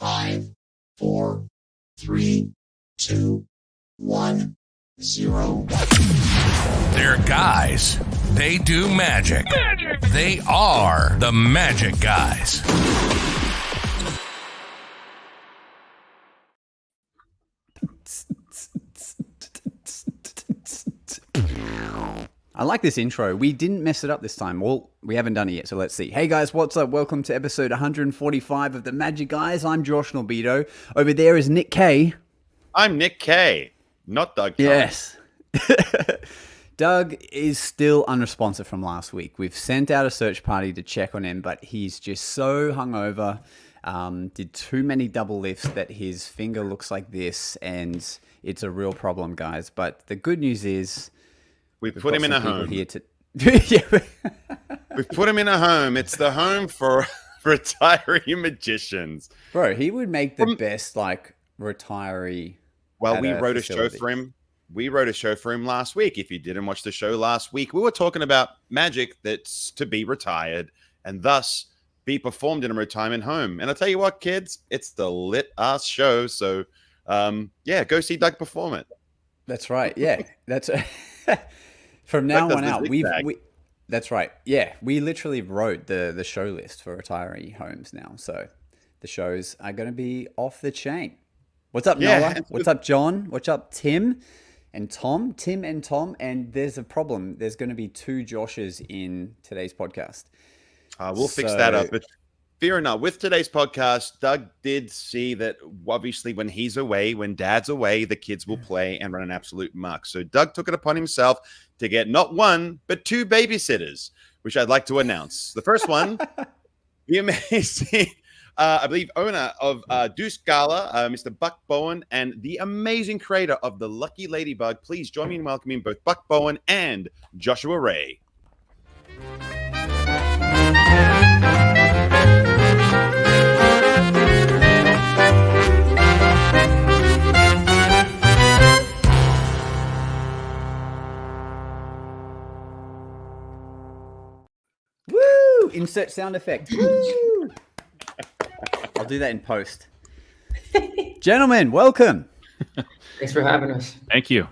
5, 4, 3, 2, 1, 0. They're guys. They do magic. They are the Magic Guys. I like this intro. We didn't mess it up this time. Well, we haven't done it yet, so let's see. Hey guys, what's up? Welcome to episode 145 of the Magic Guys. I'm Josh Norbido. Over there is Nick K. I'm Nick K, not Doug. Yes. Doug is still unresponsive from last week. We've sent out a search party to check on him, but he's just so hungover. Did too many double lifts that his finger looks like this, and it's a real problem, guys. But the good news is we've put him in a home. Here to... We've put him in a home. It's the home for retiree magicians. Bro, he would make the best retiree. Well, we wrote a show for him. We wrote a show for him last week. If you didn't watch the show last week, we were talking about magic that's to be retired and thus be performed in a retirement home. And I'll tell you what, kids, it's the lit-ass show. So, go see Doug perform it. That's right. Yeah, that's from now on out. That's right. Yeah, we literally wrote the show list for retiree homes now. So the shows are going to be off the chain. What's up, Noah? What's up, John? What's up, Tim and Tom? Tim and Tom. And there's a problem. There's going to be two Joshes in today's podcast. We'll fix that up. But fear not, with today's podcast, Doug did see that obviously when he's away, when Dad's away, the kids will play and run an absolute muck. So Doug took it upon himself to get not one, but two babysitters, which I'd like to announce. The first one, the amazing... I believe owner of Deuce Gala, Mr. Buck Bowen, and the amazing creator of the Lucky Ladybug. Please join me in welcoming both Buck Bowen and Joshua Ray. Woo! Insert sound effect. Woo! I'll do that in post. Gentlemen, welcome. Thanks for having us. Thank you.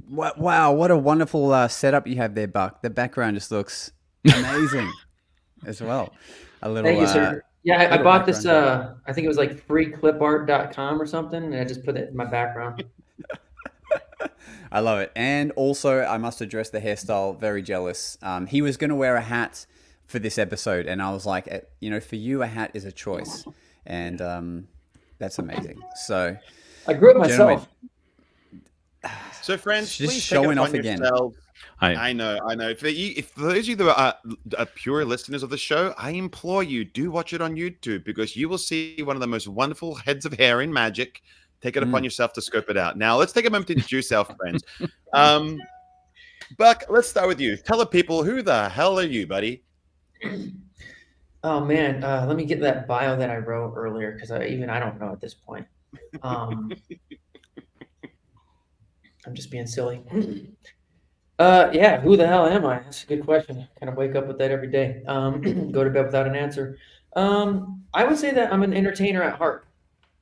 Wow, what a wonderful setup you have there, Buck. The background just looks amazing as well. Thank you, sir. Yeah, I bought this, I think it was like freeclipart.com or something, and I just put it in my background. I love it. And also, I must address the hairstyle. Very jealous. He was going to wear a hat for this episode, and I was like, for you, a hat is a choice, and that's amazing. So I grew it myself. So, friends, just please showing take it off again. I know. For those of you that are pure listeners of the show, I implore you, do watch it on YouTube, because you will see one of the most wonderful heads of hair in magic. Take it upon yourself to scope it out. Now, let's take a moment to introduce our friends. Buck, let's start with you. Tell the people, who the hell are you, buddy? Oh man, let me get that bio that I wrote earlier, because I don't know at this point. I'm just being silly. Who the hell am I? That's a good question. Kind of wake up with that every day. Go to bed without an answer. I would say that I'm an entertainer at heart,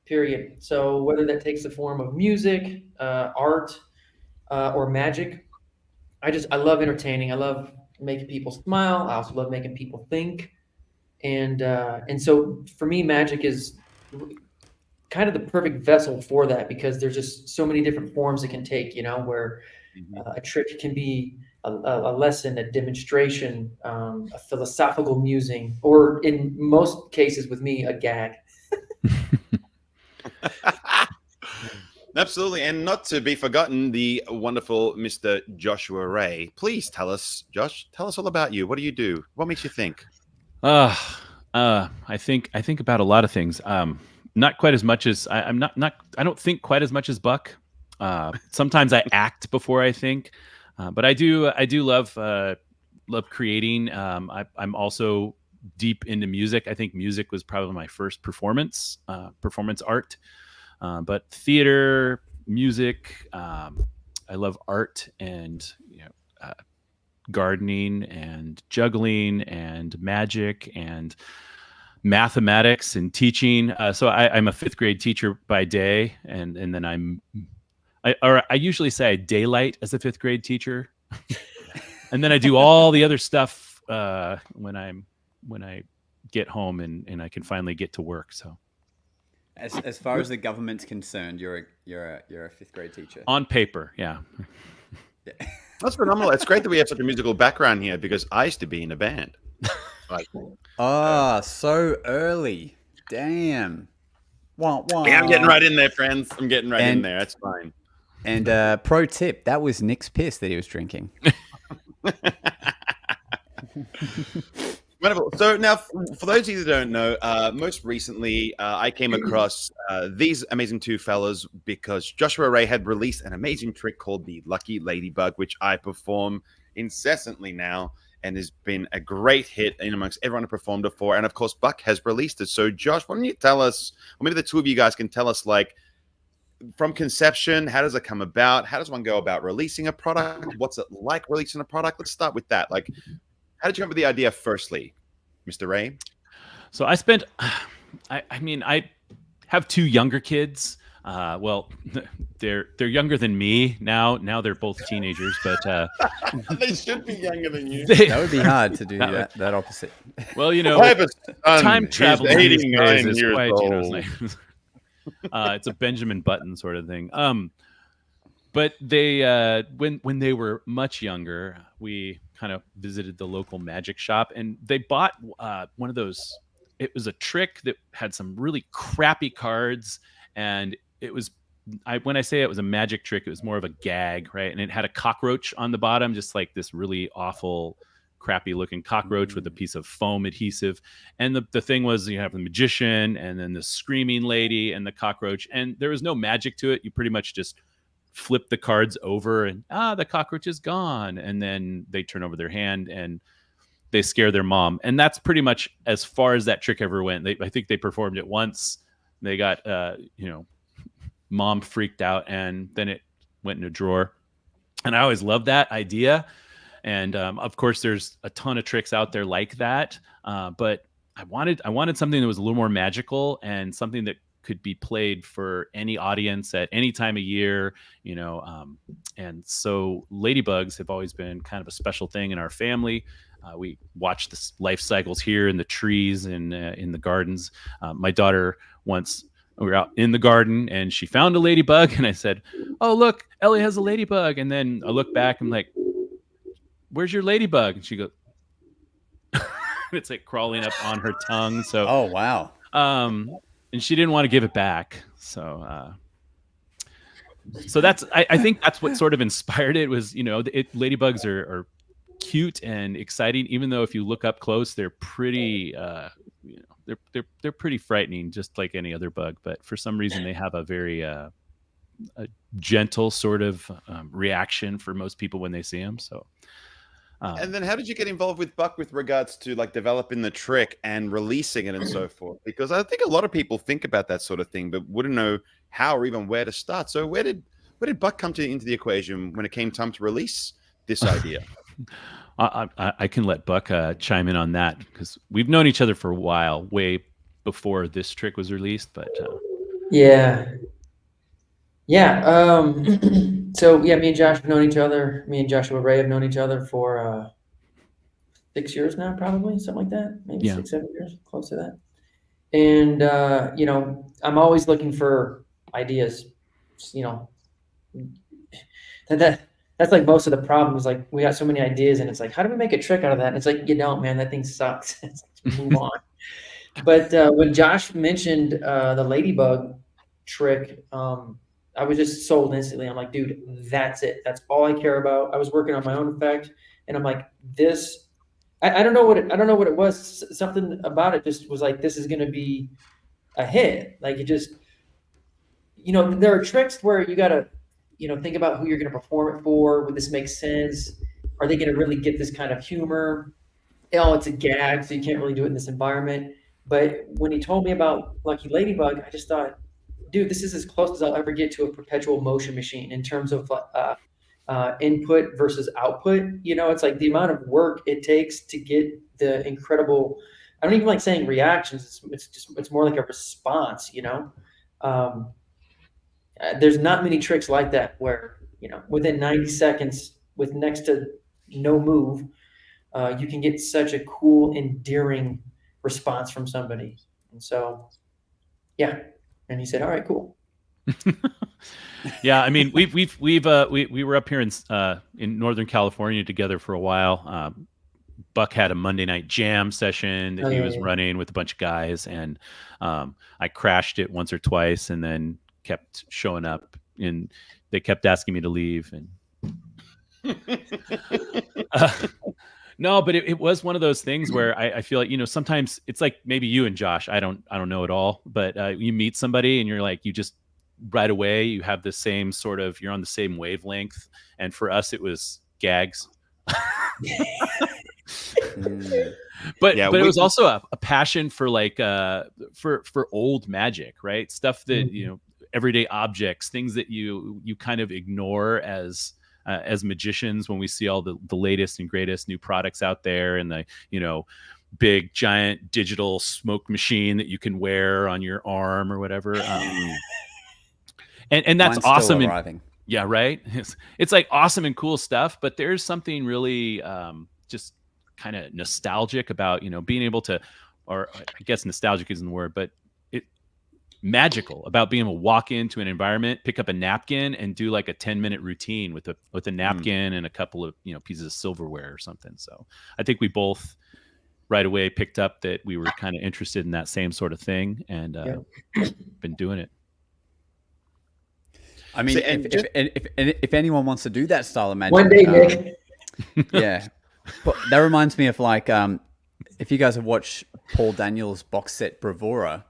period. So whether that takes the form of music, art, or magic, I love entertaining. I love making people smile. I also love making people think. And so for me, magic is kind of the perfect vessel for that, because there's just so many different forms it can take, where a trick can be a lesson, a demonstration, a philosophical musing, or in most cases with me, a gag. Absolutely. And not to be forgotten, the wonderful Mr. Joshua Ray. Please tell us, Josh, tell us all about you. What do you do? What makes you think? I think about a lot of things. Not quite as much as I don't think quite as much as Buck. Sometimes I act before I think, but I do love creating. I'm also deep into music. I think music was probably my first performance art. But theater, music, I love art, and gardening and juggling and magic and mathematics and teaching. So I'm a 5th grade teacher by day, and then I usually say I daylight as a 5th grade teacher, and then I do all the other stuff when I get home and I can finally get to work. So, as far as the government's concerned, you're a 5th grade teacher on paper. Yeah. That's phenomenal. It's great that we have such a musical background here because I used to be in a band. So early. Damn. Wah, wah. Yeah, I'm getting right in there, friends. I'm getting right in there. That's fine. And pro tip, that was Nick's piss that he was drinking. Wonderful. So now, for those of you that don't know, most recently I came across these amazing two fellas because Joshua Ray had released an amazing trick called the Lucky Ladybug, which I perform incessantly now and has been a great hit in amongst everyone who performed it for. And of course, Buck has released it. So Josh, why don't you tell us, or maybe the two of you guys can tell us, like, from conception, how does it come about? How does one go about releasing a product? What's it like releasing a product? Let's start with that. Like, how did you come up with the idea firstly, Mr. Ray? So I spent, I have 2 younger kids. Well, they're younger than me now. Now they're both teenagers, but they should be younger than you. That would be hard to do that opposite. Well, you know, time travel is quite, it's a Benjamin Button sort of thing. But they, when they were much younger, we kind of visited the local magic shop, and they bought one of those. It was a trick that had some really crappy cards, and it was. When I say it was a magic trick, it was more of a gag, right? And it had a cockroach on the bottom, just like this really awful, crappy looking cockroach with a piece of foam adhesive. And the thing was, you have the magician and then the screaming lady and the cockroach, and there was no magic to it. You pretty much just flip the cards over and the cockroach is gone, and then they turn over their hand and they scare their mom. And that's pretty much as far as that trick ever went. I think they performed it once. They got mom freaked out, and then it went in a drawer. And I always loved that idea. And of course, there's a ton of tricks out there like that. But I wanted something that was a little more magical and something that could be played for any audience at any time of year, and so ladybugs have always been kind of a special thing in our family. We watch the life cycles here in the trees and in the gardens. My daughter once, we were out in the garden and she found a ladybug, and I said, "Oh, look, Ellie has a ladybug." And then I look back and I'm like, "Where's your ladybug?" And she goes, it's like crawling up on her tongue. So, oh, wow. And she didn't want to give it back. So that's, I think that's what sort of inspired it. Was, ladybugs are cute and exciting, even though if you look up close, they're pretty, they're pretty frightening, just like any other bug. But for some reason, they have a very a gentle sort of reaction for most people when they see them. So. And then how did you get involved with Buck with regards to like developing the trick and releasing it and so forth? Because I think a lot of people think about that sort of thing, but wouldn't know how or even where to start. So where did Buck come into the equation when it came time to release this idea? I can let Buck chime in on that, because we've known each other for a while, way before this trick was released. But yeah. So yeah, me and Josh have known each other. Me and Joshua Ray have known each other for 6 years now, probably something like that. Maybe 6-7 years, close to that. And I'm always looking for ideas. That's like most of the problems. Like, we got so many ideas, and it's like, how do we make a trick out of that? And it's like, you don't, man. That thing sucks. Move on. But when Josh mentioned the ladybug trick, I was just sold instantly. I'm like, dude, that's it. That's all I care about. I was working on my own effect, and I'm like, this. I don't know what it was. Something about it just was like, this is going to be a hit. Like, it just, there are tricks where you got to, think about who you're going to perform it for. Would this make sense? Are they going to really get this kind of humor? It's a gag, so you can't really do it in this environment. But when he told me about Lucky Ladybug, I just thought, dude, this is as close as I'll ever get to a perpetual motion machine in terms of input versus output. It's like the amount of work it takes to get the incredible I don't even like saying reactions. It's more like a response, you know. There's not many tricks like that where, you know, within 90 seconds with next to no move, you can get such a cool, endearing response from somebody. And so, yeah. And he said, "All right, cool." Yeah, I mean, we were up here in Northern California together for a while. Buck had a Monday night jam session that he was running with a bunch of guys, and I crashed it once or twice, and then kept showing up, and they kept asking me to leave. And no, but it was one of those things where I feel like, you know, sometimes it's like maybe you and Josh, I don't know at all, but you meet somebody and you're like, you just right away you have the same sort of, you're on the same wavelength, and for us it was gags. But it was also a passion for like for old magic, right? Stuff that you know, everyday objects, things that you kind of ignore as magicians when we see all the latest and greatest new products out there, and the, you know, big giant digital smoke machine that you can wear on your arm or whatever. And that's Mine's awesome. Still arriving. Yeah, right. It's like awesome and cool stuff, but there's something really just kind of nostalgic about, you know, being able to, or I guess nostalgic isn't the word, but magical about being able to walk into an environment, pick up a napkin, and do like a 10-minute routine with a napkin and a couple of, you know, pieces of silverware or something. So I think we both right away picked up that we were kind of interested in that same sort of thing, and been doing it. I mean, if anyone wants to do that style of magic, one day, Nick. Yeah, but that reminds me of like if you guys have watched Paul Daniels' box set Bravura,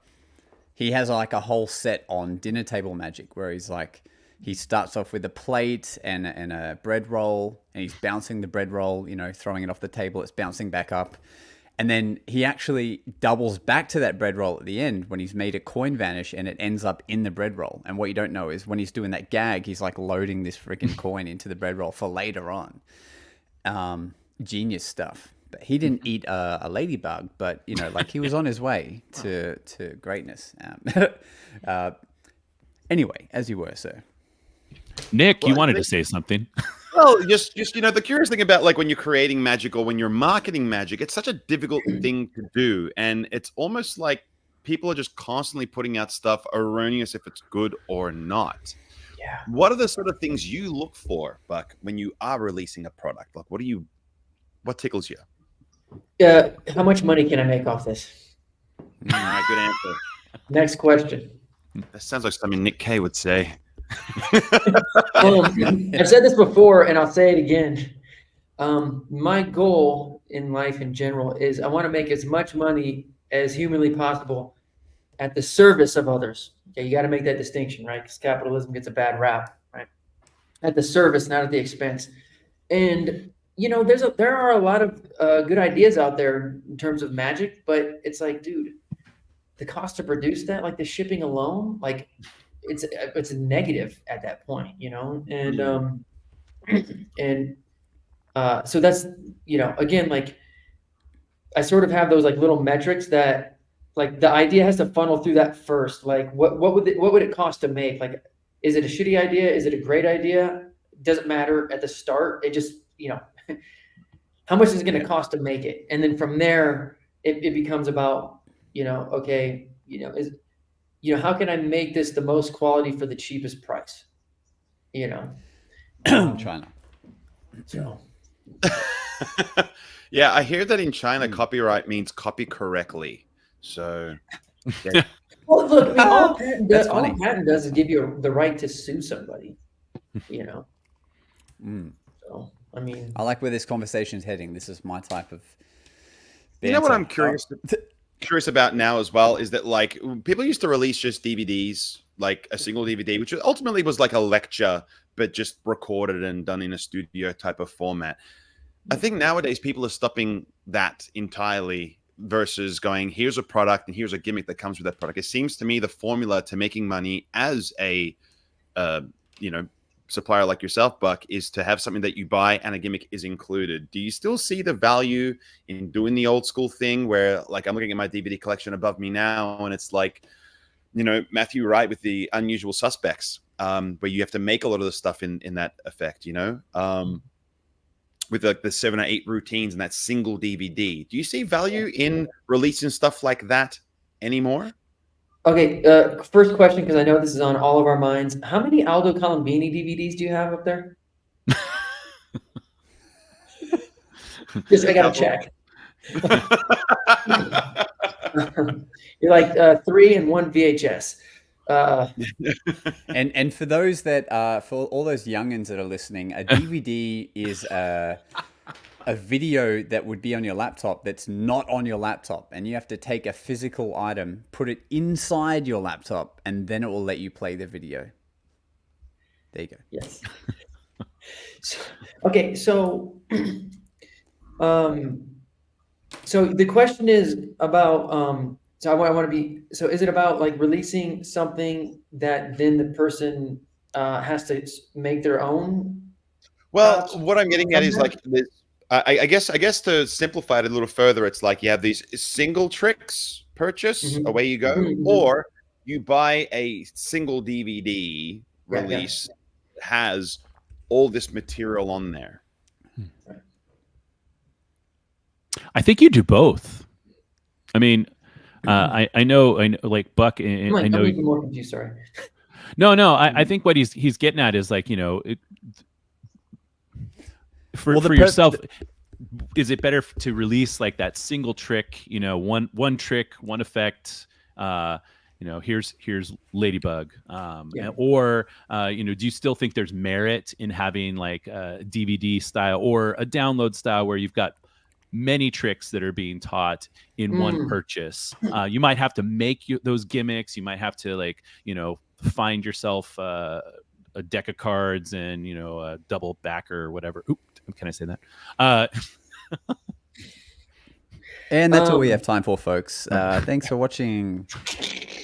he has like a whole set on dinner table magic where he's like, he starts off with a plate and a bread roll, and he's bouncing the bread roll, you know, throwing it off the table, it's bouncing back up. And then he actually doubles back to that bread roll at the end when he's made a coin vanish, and it ends up in the bread roll. And what you don't know is when he's doing that gag, he's like loading this freaking coin into the bread roll for later on. Genius stuff. But he didn't eat a ladybug, but, you know, like he was on his way to greatness. Anyway, as you were, sir. Nick, you wanted to say something. Well, just you know, the curious thing about like when you're creating magic or when you're marketing magic, it's such a difficult thing to do, and it's almost like people are just constantly putting out stuff erroneous if it's good or not. Yeah. What are the sort of things you look for, Buck, when you are releasing a product? Like, what tickles you? How much money can I make off this? All right, good answer. Next question. That sounds like something Nick K would say. I've said this before, and I'll say it again. My goal in life in general is I want to make as much money as humanly possible at the service of others. Okay, you got to make that distinction, right? Because capitalism gets a bad rap, right? At the service, not at the expense. And you know, there are a lot of good ideas out there in terms of magic, but it's like, dude, the cost to produce that, like the shipping alone, like it's a negative at that point, you know? And so that's, you know, again, like I sort of have those like little metrics that like the idea has to funnel through that first. Like what would it cost to make? Like, is it a shitty idea? Is it a great idea? Doesn't matter at the start. It just, you know, how much is it going to cost to make it? And then from there, it becomes about, you know, okay, how can I make this the most quality for the cheapest price? You know, China. So. Yeah, I hear that in China, copyright means copy correctly. So, yeah. Well, look, I mean, all a patent does is give you the right to sue somebody. You know. So, I mean, I like where this conversation is heading. This is my type of banter. You know what I'm curious about now as well is that like people used to release just DVDs, like a single DVD, which ultimately was like a lecture, but just recorded and done in a studio type of format. I think nowadays people are stopping that entirely versus going, here's a product and here's a gimmick that comes with that product. It seems to me the formula to making money as a, supplier like yourself, Buck, is to have something that you buy and a gimmick is included. Do you still see the value in doing the old school thing where, like, I'm looking at my DVD collection above me now, and it's like, you know, Matthew Wright with the Unusual Suspects, where you have to make a lot of the stuff in that effect, you know, with like the 7 or 8 routines and that single DVD. Do you see value in releasing stuff like that anymore? Okay, first question, because I know this is on all of our minds. How many Aldo Colombini DVDs do you have up there? Just, I gotta check. You're like 3 and 1 VHS. And for those that for all those youngins that are listening, a DVD is a video that would be on your laptop that's not on your laptop, and you have to take a physical item, put it inside your laptop, and then it will let you play the video. There you go. Yes. Okay, so so the question is about so I want to be, so is it about like releasing something that then the person has to make their own? Well, what I'm getting at is like this. I guess to simplify it a little further, it's like you have these single tricks purchase, away you go, or you buy a single DVD release that has all this material on there. I think you do both. I mean, I know, like Buck, and I know. I'm making more confused. Sorry. No. I think what he's getting at is like, you know, for yourself, is it better to release like that single trick, you know, one trick, one effect, you know, here's Ladybug, or you know, do you still think there's merit in having like a DVD style or a download style where you've got many tricks that are being taught in one purchase? You might have to make those gimmicks. You might have to, like, you know, find yourself a deck of cards and, you know, a double backer or whatever. Oop, can I say that? And that's all we have time for, folks. Thanks for watching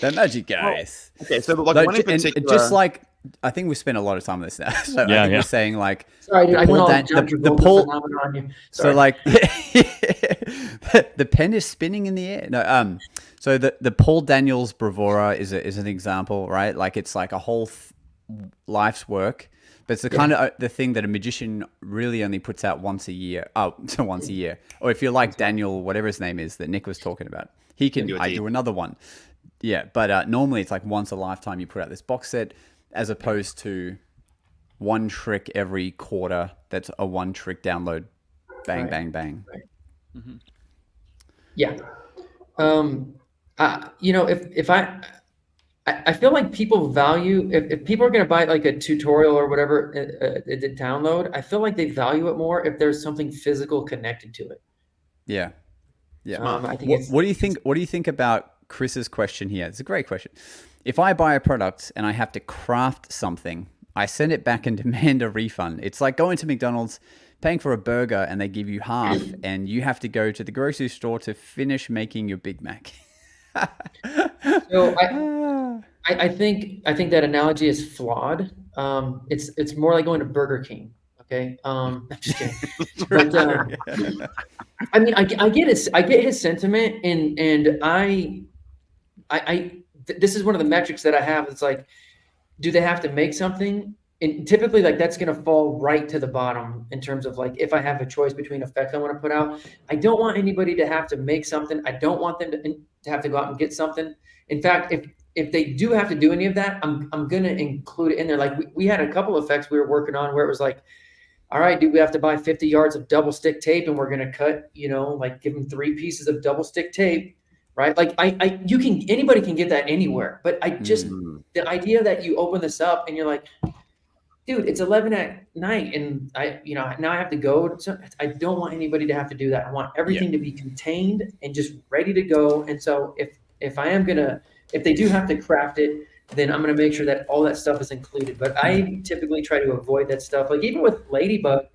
The Magic Guys. Okay, so like one in particular, just like, I think we spent a lot of time on this now. So I think we're saying like, sorry, dude, the pull. So like, the pen is spinning in the air. No, so the Paul Daniels Bravura is an example, right? Like, it's like a whole life's work, but it's the kind of the thing that a magician really only puts out once a year. Oh, so once a year. Or if you're like Daniel, whatever his name is that Nick was talking about, he can do another one. Yeah, but normally it's like once a lifetime you put out this box set, as opposed to one trick every quarter. That's a one trick download. Bang, bang, bang. Right. Mm-hmm. Yeah. You know, if I feel like people value, if people are going to buy like a tutorial or whatever, the download, I feel like they value it more if there's something physical connected to it. Yeah. Yeah. I think what do you think? What do you think about Chris's question here? It's a great question. If I buy a product and I have to craft something, I send it back and demand a refund. It's like going to McDonald's, paying for a burger, and they give you half, and you have to go to the grocery store to finish making your Big Mac. So I think that analogy is flawed. It's more like going to Burger King. Okay. I'm just kidding. But, I mean, I get it. I get his sentiment, and I this is one of the metrics that I have. It's like, do they have to make something? And typically, like, that's going to fall right to the bottom in terms of like, if I have a choice between effects I want to put out, I don't want anybody to have to make something. I don't want them to have to go out and get something. In fact, if they do have to do any of that, I'm going to include it in there. Like, we had a couple of effects we were working on where it was like, all right, dude, we have to buy 50 yards of double stick tape, and we're going to cut, you know, like, give them 3 pieces of double stick tape. Right. Like anybody can get that anywhere, but I just, the idea that you open this up and you're like, dude, it's 11 at night and now I have to go. So I don't want anybody to have to do that. I want everything to be contained and just ready to go. And so if they do have to craft it, then I'm going to make sure that all that stuff is included. But I typically try to avoid that stuff. Like, even with Ladybug,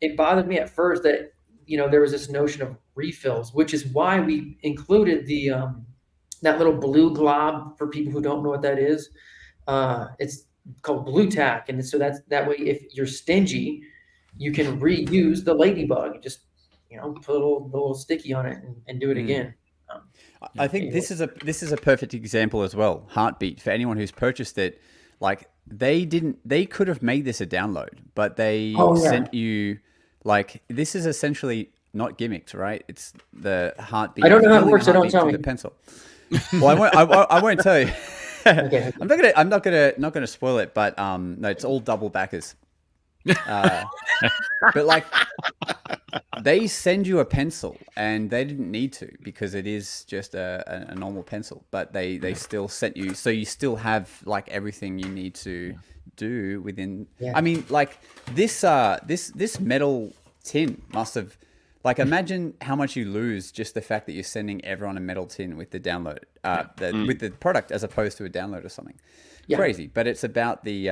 it bothered me at first that, you know, there was this notion of refills, which is why we included the that little blue glob for people who don't know what that is. It's called blue tack, and so that way, if you're stingy, you can reuse the ladybug. Just put a little sticky on it and do it again. I think this is a perfect example as well. Heartbeat, for anyone who's purchased it, like they could have made this a download, but they sent you, like, this is essentially not gimmicked, right? It's the Heartbeat. I don't know how it works, so don't tell me. The pencil. Well, I won't tell you. Okay. I'm not gonna spoil it, but no, it's all double backers. But like, they send you a pencil, and they didn't need to, because it is just a normal pencil. But they still sent you, so you still have like everything you need to do within. Yeah. I mean, like this metal tin must have, like, imagine how much you lose just the fact that you're sending everyone a metal tin with the download, with the product, as opposed to a download or something. Yeah. Crazy. But it's about the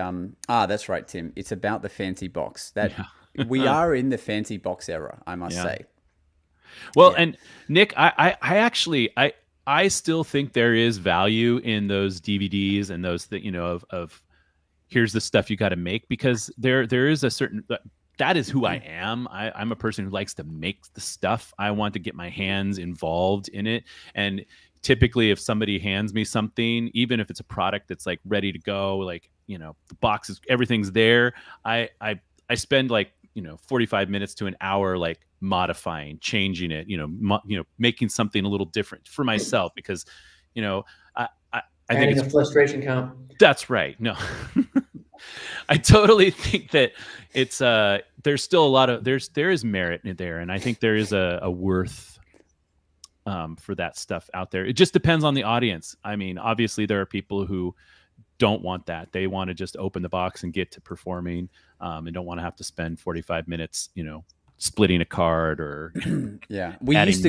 that's right, Tim. It's about the fancy box. That we are in the fancy box era, I must say. Well, and Nick, I actually still think there is value in those DVDs and those that of here's the stuff you got to make, because there is a certain, that is who I am. I'm a person who likes to make the stuff. I want to get my hands involved in it. And typically, if somebody hands me something, even if it's a product that's like ready to go, like, the box is, everything's there, I spend like 45 minutes to an hour like modifying, changing it, making something a little different for myself, because I think it's a frustration count. That's right. No. I totally think that it's there's still a lot of there is merit in there, and I think there is a worth for that stuff out there. It just depends on the audience. I mean, obviously there are people who don't want that. They want to just open the box and get to performing, and don't want to have to spend 45 minutes, splitting a card or We used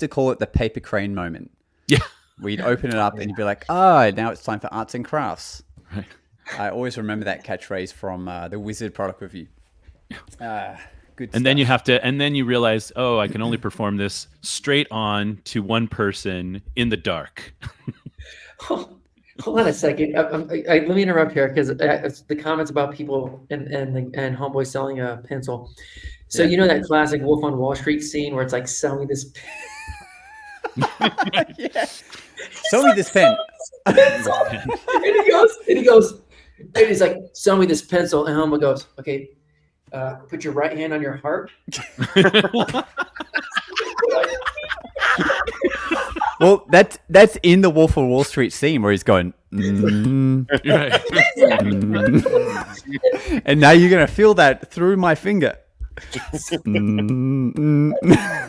to call it the paper crane moment. Yeah. We'd open it up and you'd be like, now it's time for arts and crafts. Right. I always remember that catchphrase from the Wizard product review. Good and stuff. then you realize, I can only perform this straight on to one person in the dark. Hold on a second. Let me interrupt here, because the comments about people and homeboy selling a pencil. So that classic Wolf on Wall Street scene where it's like, sell me this pen. Sell me this pen. and he goes, and he's like, sell me this pencil. And homeboy goes, okay, put your right hand on your heart. Well, that's in the Wolf of Wall Street scene where he's going, and now you're gonna feel that through my finger. You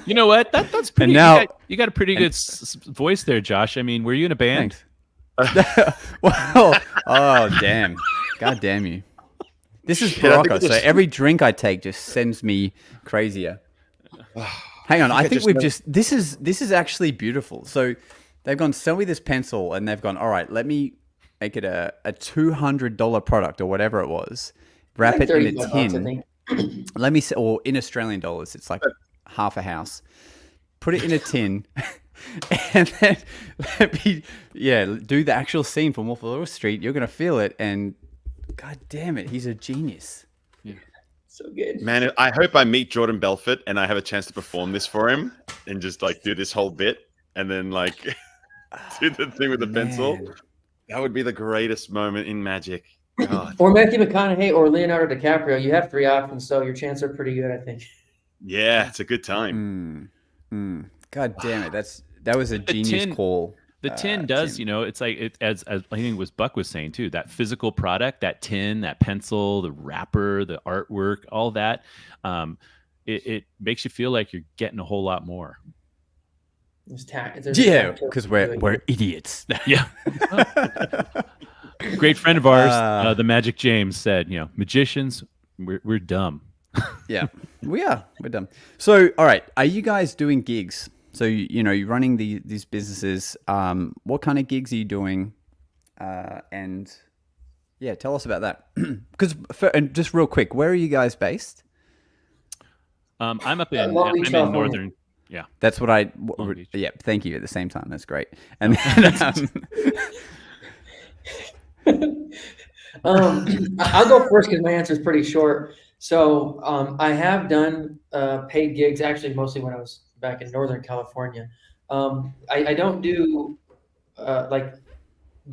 know what? That's pretty. And now, you got a pretty good voice there, Josh. I mean, were you in a band? Well, oh damn! God damn you! This is Barocco, so every drink I take just sends me crazier. Hang on, I think we've just this is actually beautiful. So they've gone, sell me this pencil, and they've gone, all right, let me make it a $200 product or whatever it was. Wrap it in a tin. Let me say, or in Australian dollars, it's like half a house. Put it in a tin, and then let me do the actual scene from Wolf of Wall Street. You're gonna feel it, and God damn it, he's a genius. Yeah. So good, man. I hope I meet Jordan Belfort and I have a chance to perform this for him and just like do this whole bit and then like do the thing with the pencil. That would be the greatest moment in magic. God. Or Matthew McConaughey or Leonardo DiCaprio. You have 3 options, so your chances are pretty good, I think. Yeah, it's a good time. God damn it, that was a genius call. The tin does, it's like as I think was Buck was saying too, that physical product, that tin, that pencil, the wrapper, the artwork, all that, it makes you feel like you're getting a whole lot more. Because we're idiots. Yeah. Great friend of ours, the Magic James, said, magicians, we're dumb. Yeah, we are. We're dumb. So, all right, are you guys doing gigs? So, you're running these businesses. What kind of gigs are you doing? And tell us about that. And just real quick, where are you guys based? I'm up in northern. Yeah, that's what yeah. Thank you. At the same time, that's great. And then, I'll go first because my answer is pretty short. So I have done paid gigs, actually, mostly when I was back in Northern California. I don't do like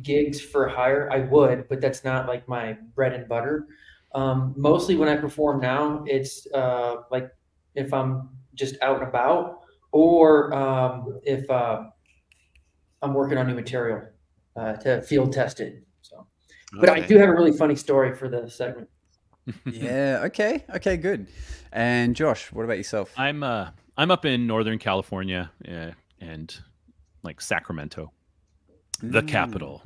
gigs for hire. I would, but that's not like my bread and butter. Mostly when I perform now, it's like if I'm just out and about, or if I'm working on new material to field test it. So, but I do have a really funny story for the segment. Yeah. Okay. Okay. Good. And Josh, what about yourself? I'm up in Northern California, and like Sacramento, the capital.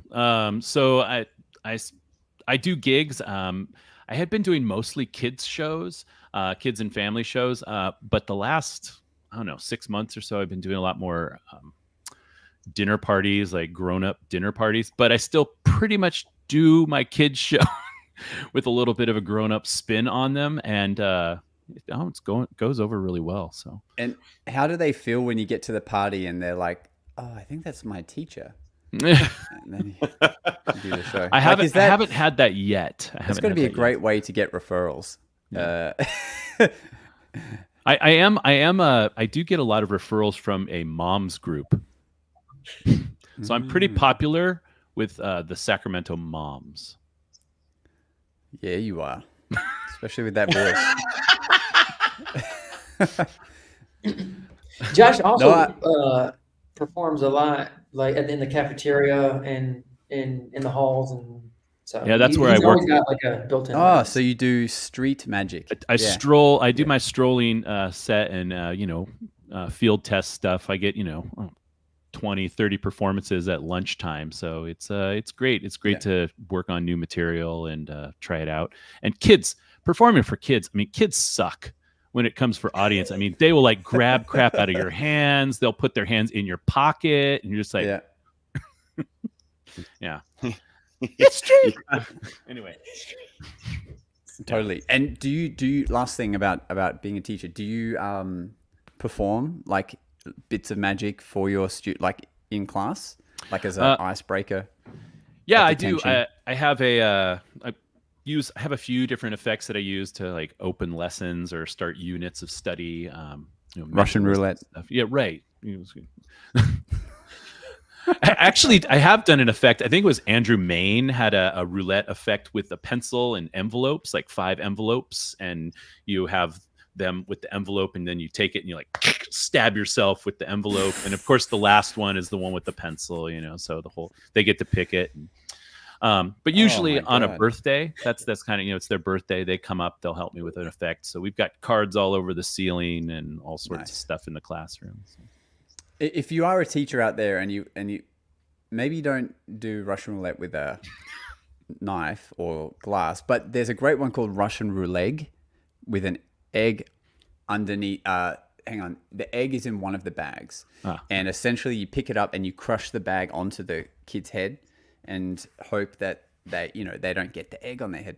So I do gigs. I had been doing mostly kids shows, kids and family shows, but the last, I don't know, 6 months or so, I've been doing a lot more dinner parties, like grown-up dinner parties. But I still pretty much do my kids show with a little bit of a grown-up spin on them, and goes over really well. So, and how do they feel when you get to the party and they're like, "Oh, I think that's my teacher." And then you do the show. I haven't had that yet. It's going to be a great way to get referrals. Yeah. I do get a lot of referrals from a mom's group. So I'm pretty popular with the Sacramento moms. Yeah, you are. Especially with that voice. Josh also performs a lot, like in the cafeteria and in the halls, and so yeah, that's where I work. Always got like a built-in. So you do street magic. I stroll. I do my strolling set and field test stuff. I get 20, 30 performances at lunchtime. So it's great. It's great to work on new material and try it out. And performing for kids. I mean, kids suck when it comes for audience. I mean, they will like grab crap out of your hands. They'll put their hands in your pocket, and you're just like, yeah. It's true. Anyway, totally. And do you last thing about being a teacher? Do you perform like bits of magic for your like in class, like as an icebreaker? Yeah, I do. I have a a few different effects that I use to like open lessons or start units of study. Russian roulette stuff. Yeah, right. Actually, I have done an effect. I think it was Andrew Main had a roulette effect with a pencil and envelopes, like 5 envelopes, and you have them with the envelope, and then you take it and you like stab yourself with the envelope. And of course, the last one is the one with the pencil. So they get to pick it. And, but usually on a birthday, that's kind of it's their birthday. They come up, they'll help me with an effect. So we've got cards all over the ceiling and all sorts of stuff in the classroom. So. If you are a teacher out there and you maybe don't do Russian roulette with a knife or glass, but there's a great one called Russian roulette with an egg underneath. Hang on, the egg is in one of the bags, and essentially you pick it up and you crush the bag onto the kid's head and hope that they don't get the egg on their head.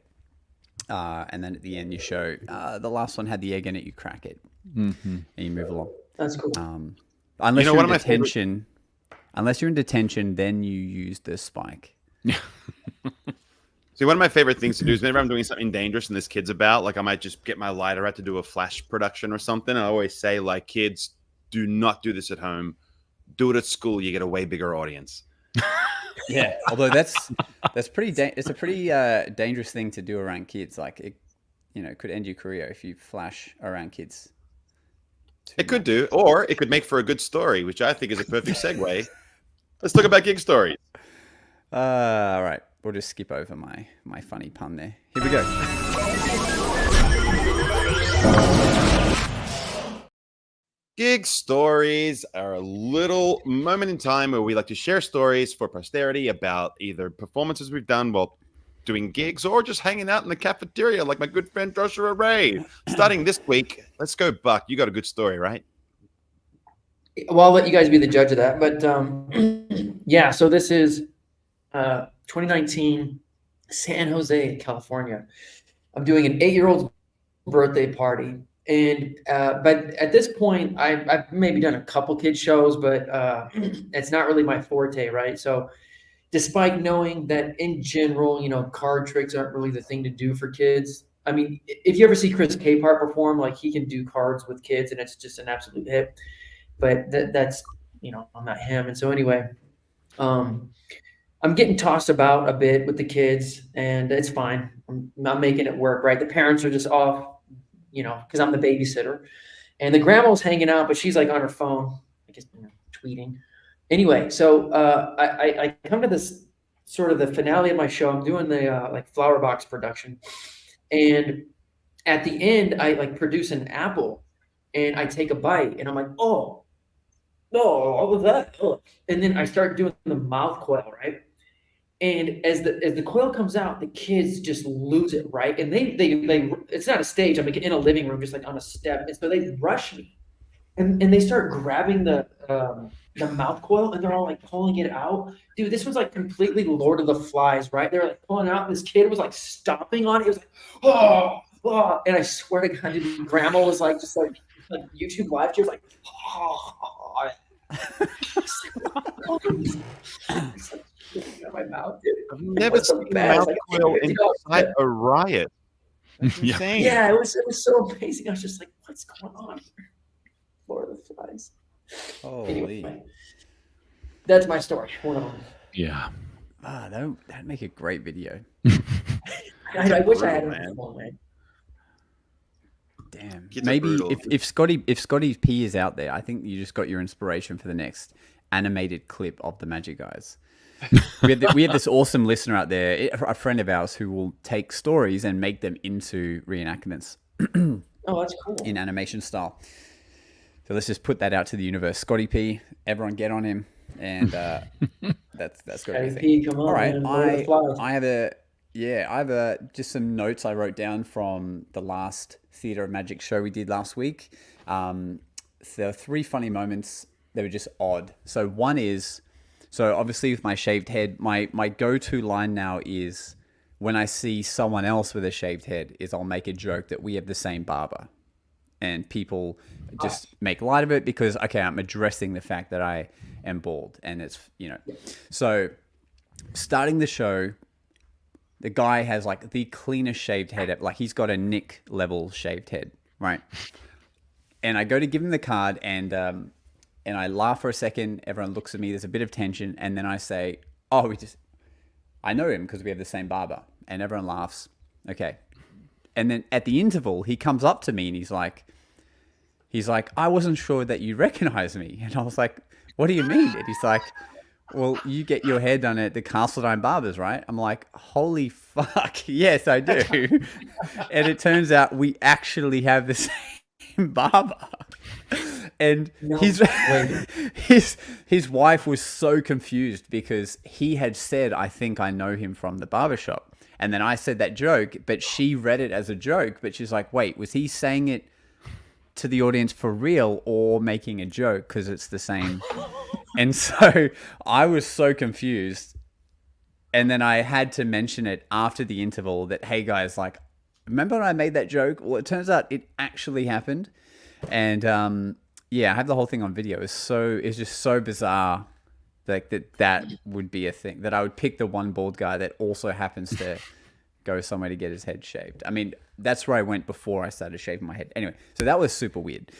And then at the end you show the last one had the egg in it. You crack it, and you move along. That's cool. Unless you're in detention, then you use the spike. See, one of my favorite things to do is whenever I'm doing something dangerous and this kid's about, like I might just get my lighter out to do a flash production or something. I always say, like, kids, do not do this at home. Do it at school. You get a way bigger audience. Yeah, although that's pretty. It's a pretty dangerous thing to do around kids. Like it, could end your career if you flash around kids. It could do, or it could make for a good story, which I think is a perfect segue. Let's talk about gig stories. All right, we'll just skip over my funny pun there. Here we go. Gig stories are a little moment in time where we like to share stories for posterity about either performances we've done while doing gigs or just hanging out in the cafeteria like my good friend Joshua Ray. Starting this week, let's go, Buck. You got a good story, right? Well, I'll let you guys be the judge of that. But yeah, so this is 2019, San Jose, California. I'm doing an 8-year-old's birthday party. And but at this point, I've maybe done a couple kids shows, but it's not really my forte, right? So despite knowing that in general, card tricks aren't really the thing to do for kids. I mean, if you ever see Chris Capehart perform, like he can do cards with kids and it's just an absolute hit. But that's, I'm not him. And so anyway, I'm getting tossed about a bit with the kids and it's fine. I'm making it work, right? The parents are just off, because I'm the babysitter. And the grandma's hanging out, but she's like on her phone, I guess, tweeting. Anyway, so I come to this sort of the finale of my show. I'm doing the like flower box production, and at the end, I like produce an apple, and I take a bite, and I'm like, oh, no, what was that? Oh. And then I start doing the mouth coil, right? And as the coil comes out, the kids just lose it, right? And they it's not a stage. I'm like in a living room, just like on a step, and so they rush me, and they start grabbing the mouth coil, and they're all like pulling it out. Dude, this was like completely Lord of the Flies, right? They were like pulling out. And this kid was like stomping on it. He was like, oh, and I swear to God, dude, grandma was like just like YouTube live. She was like, oh. My mouth, dude. I've never seen mouth coil inside a riot. That's insane. Yeah, it was so amazing. I was just like, what's going on here? Lord of the Flies. Holy. Anyway, that's my story. One of them. Yeah. That'd make a great video. I wish I had it on man. Damn. Kids Maybe if Scotty P is out there, I think you just got your inspiration for the next animated clip of the Magic Guys. we have this awesome listener out there, a friend of ours, who will take stories and make them into reenactments. Oh, that's cool. In animation style. So let's just put that out to the universe. Scotty P, everyone get on him, and that's got to be a thing. Come on, all right, man, I have just some notes I wrote down from the last Theatre of Magic show we did last week. There are 3 funny moments that were just odd. So one is, obviously with my shaved head, my go-to line now is when I see someone else with a shaved head is I'll make a joke that we have the same barber. And people just make light of it because, okay, I'm addressing the fact that I am bald. And it's, So starting the show, the guy has like the cleanest shaved head. Like he's got a Nick level shaved head, right? And I go to give him the card and I laugh for a second. Everyone looks at me. There's a bit of tension. And then I say, oh, I know him because we have the same barber. And everyone laughs. Okay. And then at the interval, he comes up to me and he's like, I wasn't sure that you recognize me. And I was like, what do you mean? And he's like, well, you get your hair done at the Castledine Barbers, right? I'm like, holy fuck. Yes, I do. And it turns out we actually have the same barber. And his wife was so confused because he had said, I think I know him from the barbershop. And then I said that joke, but she read it as a joke. But she's like, wait, was he saying it to the audience for real or making a joke? Because it's the same. And so I was so confused. And then I had to mention it after the interval that, hey guys, like, remember when I made that joke? Well, it turns out it actually happened. And I have the whole thing on video. It's just so bizarre. Like that would be a thing, that I would pick the one bald guy that also happens to go somewhere to get his head shaved. I mean, that's where I went before I started shaving my head. Anyway, so that was super weird.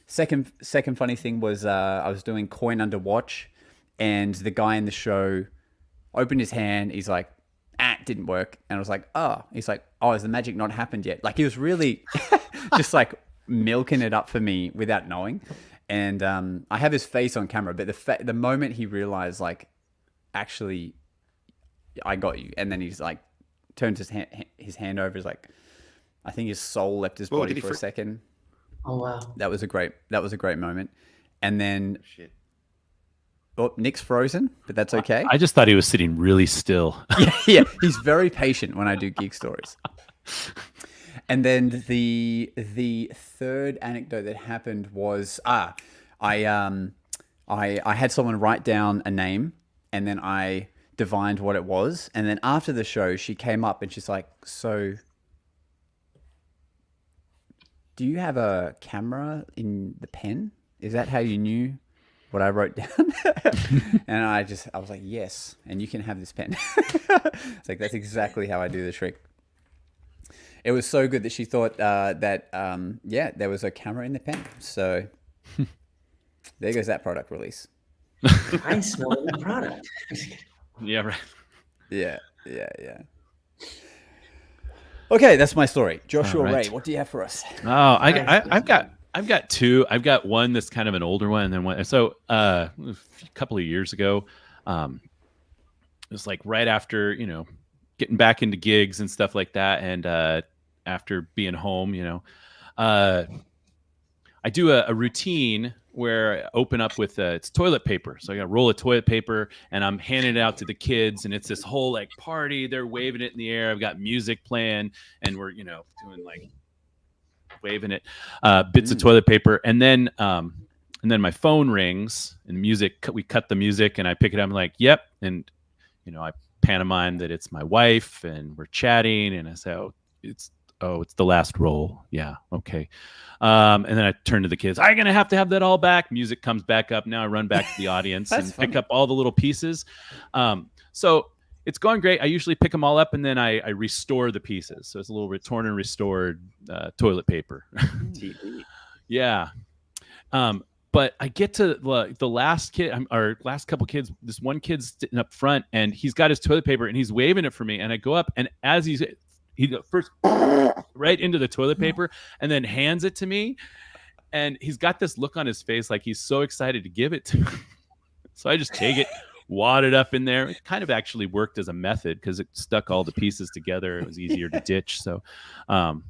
Second funny thing was I was doing coin under watch, and the guy in the show opened his hand. He's like, it didn't work. And I was like, oh. He's like, oh, has the magic not happened yet? Like he was really just like milking it up for me without knowing. And I have his face on camera, but the moment he realized, like, actually, I got you, and then he's like, turns his hand over, is like, I think his soul left his body for a second. Oh wow, that was a great moment. And then, Nick's frozen, but that's okay. I just thought he was sitting really still. yeah, he's very patient when I do geek stories. And then the third anecdote that happened was I had someone write down a name, and then I divined what it was. And then after the show, she came up and she's like, so do you have a camera in the pen? Is that how you knew what I wrote down. And I was like, yes, and you can have this pen. It's like, that's exactly how I do the trick. It was so good that she thought that, there was a camera in the pen. So there goes that product release. I smell a new product. Yeah, right. Yeah. Okay, that's my story. Joshua Ray, what do you have for us? Oh, I've got two. I've got one that's kind of an older one, and then one. So a couple of years ago, it was like right after getting back into gigs and stuff like that, and after being home, I do a routine where I open up with it's toilet paper. So I got a roll of toilet paper and I'm handing it out to the kids, and it's this whole like party. They're waving it in the air. I've got music playing, and we're doing like waving it, bits of toilet paper, and then my phone rings and we cut the music, and I pick it up. I'm like, yep, and I pantomime that it's my wife, and we're chatting, and I say, it's the last roll. Yeah, okay. And then I turn to the kids. I'm going to have that all back. Music comes back up. Now I run back to the audience and pick up all the little pieces. So it's going great. I usually pick them all up, and then I restore the pieces. So it's a little torn and restored toilet paper. Yeah. But I get to the last kid, or last couple kids. This one kid's sitting up front, and he's got his toilet paper, and he's waving it for me. And I go up, and as he goes first right into the toilet paper, and then hands it to me. And he's got this look on his face like he's so excited to give it to me. So I just take it, wad it up in there. It kind of actually worked as a method because it stuck all the pieces together. It was easier to ditch. So, but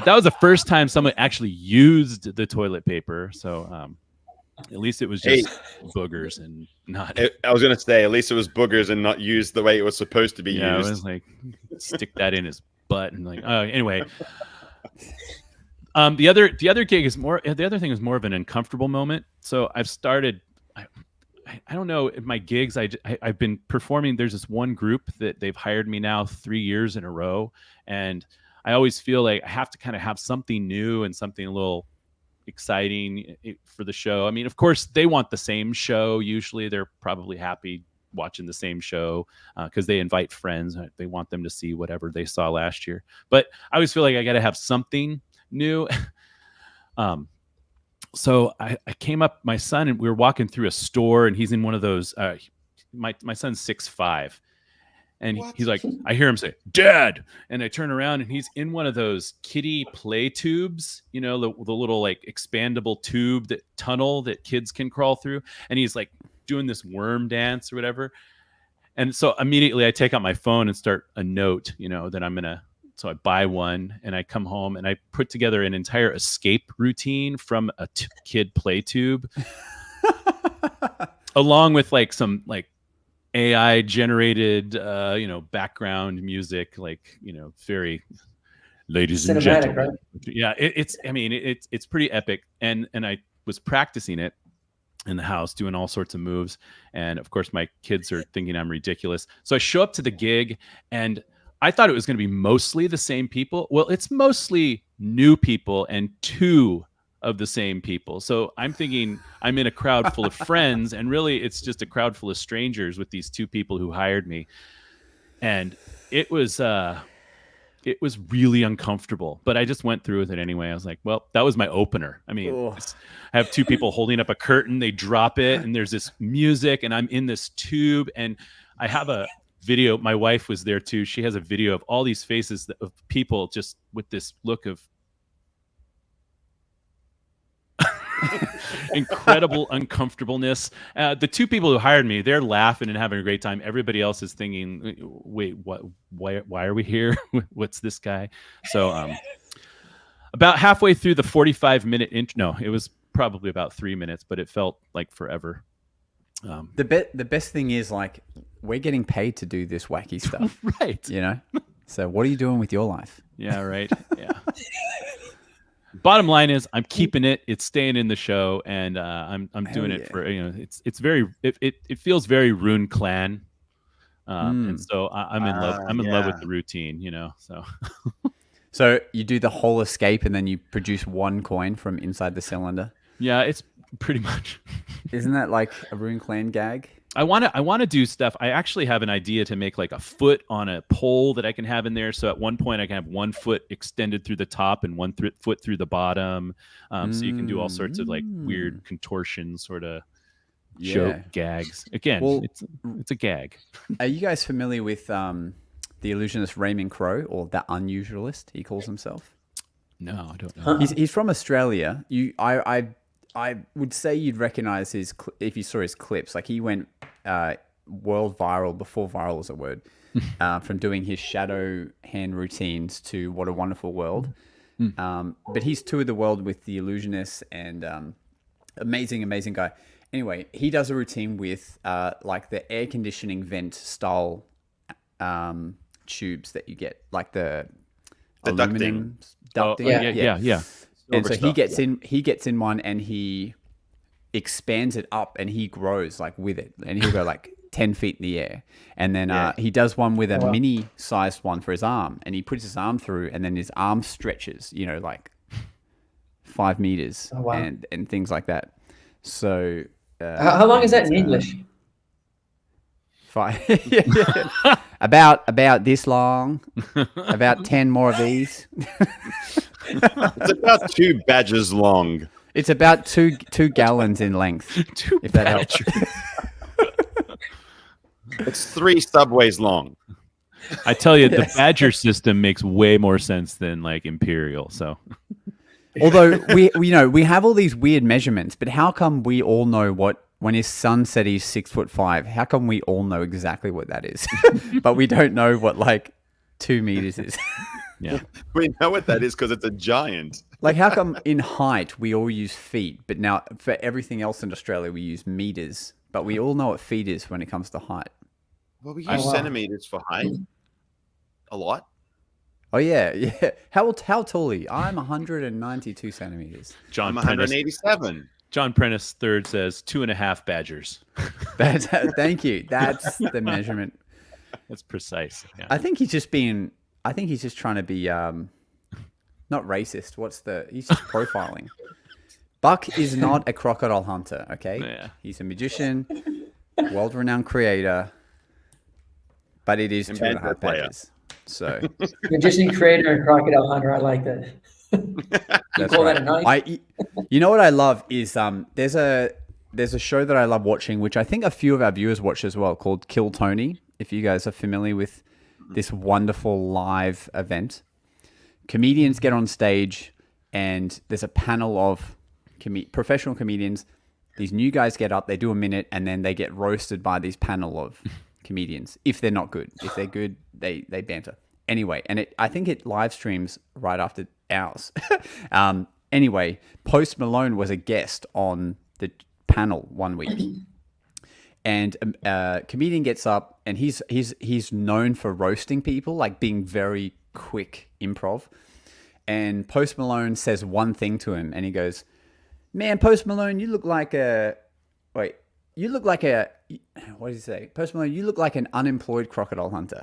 that was the first time someone actually used the toilet paper. So at least it was just boogers and not. I was going to say, at least it was boogers and not used the way it was supposed to be used. Yeah, it was like, stick that in his butt and like, anyway. The other gig is more. The other thing is more of an uncomfortable moment. So I've started. I don't know, in my gigs, I've been performing. There's this one group that they've hired me now 3 years in a row, and I always feel like I have to kind of have something new and something a little exciting for the show. I mean, of course, they want the same show. Usually, they're probably happy watching the same show because they invite friends. They want them to see whatever they saw last year. But I always feel like I got to have something new. So I came up, my son, and we were walking through a store, and he's in one of those. My son's 6'5", and he's like, I hear him say, "Dad," and I turn around, and he's in one of those kiddie play tubes, the little like expandable tube tunnel that kids can crawl through, and he's like doing this worm dance or whatever. And so immediately I take out my phone and start a note, that I'm gonna. So I buy one, and I come home, and I put together an entire escape routine from a kid play tube, along with like some like AI generated, background music, like, very ladies and gentlemen. Right? Yeah, it's pretty epic. And I was practicing it in the house, doing all sorts of moves. And of course, my kids are thinking I'm ridiculous. So I show up to the gig, and I thought it was going to be mostly the same people. Well, it's mostly new people and two of the same people. So I'm thinking I'm in a crowd full of friends, and really it's just a crowd full of strangers with these two people who hired me. And it was really uncomfortable, but I just went through with it anyway. I was like, well, that was my opener. I mean, I have two people holding up a curtain, they drop it, and there's this music, and I'm in this tube, and I have a video. My wife was there too. She has a video of all these faces of people just with this look of incredible uncomfortableness. The two people who hired me, they're laughing and having a great time. Everybody else is thinking, wait, what? Why are we here? What's this guy? So about halfway through the 45-minute intro, no, it was probably about 3 minutes, but it felt like forever. The best thing is, like, we're getting paid to do this wacky stuff, right? So what are you doing with your life? Yeah, right. Yeah. Bottom line is, I'm keeping it. It's staying in the show, and I'm doing it for It's very it feels very Rune Clan, and so I'm in love. I'm in love with the routine. So. So you do the whole escape, and then you produce one coin from inside the cylinder. Yeah, Pretty much. Isn't that like a Rune Clan gag? I want to do stuff. I actually have an idea to make like a foot on a pole that I can have in there. So at one point I can have 1 foot extended through the top and 1 foot through the bottom. So you can do all sorts of like weird contortion sort of joke gags. Again, Well, it's a gag. Are you guys familiar with the illusionist Raymond Crow, or the Unusualist? He calls himself. No, I don't know. He's from Australia. I would say you'd recognize if you saw his clips. Like he went world viral before viral is a word, from doing his shadow hand routines to What a Wonderful World. But he's toured the world with the Illusionists and amazing guy. Anyway, he does a routine with like the air conditioning vent style tubes that you get, like the aluminum ducting. Yeah. And so he gets in one and he expands it up and he grows like with it, and he'll go like 10 feet in the air. And then he does one with a mini sized one for his arm, and he puts his arm through, and then his arm stretches, like 5 meters and things like that. So how long is that in English? About this long, about 10 more of these. It's about 2 badgers long. It's about two gallons in length. If that helps. It's 3 subways long. I tell you, the badger system makes way more sense than like imperial. So, although we have all these weird measurements, but how come we all know when his son said he's 6'5"? How come we all know exactly what that is, but we don't know what like 2 meters is? Yeah, we know what that is because it's a giant. Like, how come in height we all use feet, but now for everything else in Australia we use meters, but we all know what feet is when it comes to height? Well, we use centimeters for height a lot. Oh yeah. How tall are you? I'm 192 centimeters. I'm 187. John Prentice III says 2.5 badgers. Thank you. That's the measurement. That's precise. Yeah. I think he's just trying to be not racist. He's just profiling. Buck is not a crocodile hunter, okay? Yeah. He's a magician, world-renowned creator, but it is 2.5 badgers. So magician, creator, and crocodile hunter. I like that. That's call right. that a knife? You know what I love is there's a show that I love watching, which I think a few of our viewers watch as well, called Kill Tony. If you guys are familiar with this wonderful live event, comedians get on stage and there's a panel of professional comedians. These new guys get up, they do a minute, and then they get roasted by this panel of comedians. If they're not good, if they're good, they banter. Anyway, and I think it live streams right after ours. Anyway, Post Malone was a guest on the panel one week. And a comedian gets up, and he's known for roasting people, like being very quick improv. And Post Malone says one thing to him, and he goes, "Man, Post Malone, you look like a what does he say? Post Malone, you look like an unemployed crocodile hunter."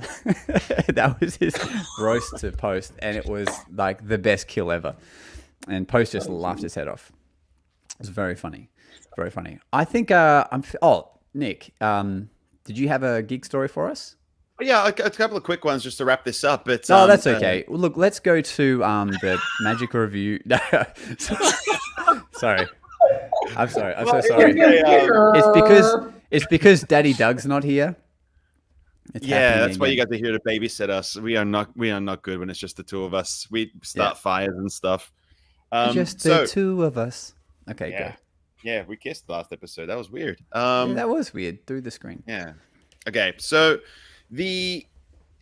That was his roast to Post, and it was like the best kill ever. And Post just laughed his head off. It was very funny, very funny. I think Nick, did you have a gig story for us? Yeah, a couple of quick ones just to wrap this up. But no, that's okay. Well, look, let's go to the magic review. Sorry. I'm sorry. I'm so sorry. It's because Daddy Doug's not here. That's why you got to hear to babysit us. We are not good when it's just the two of us. We start fires and stuff. Just the two of us. Okay, yeah. Go. Yeah, we kissed last episode. That was weird. That was weird through the screen. Yeah. Okay, so the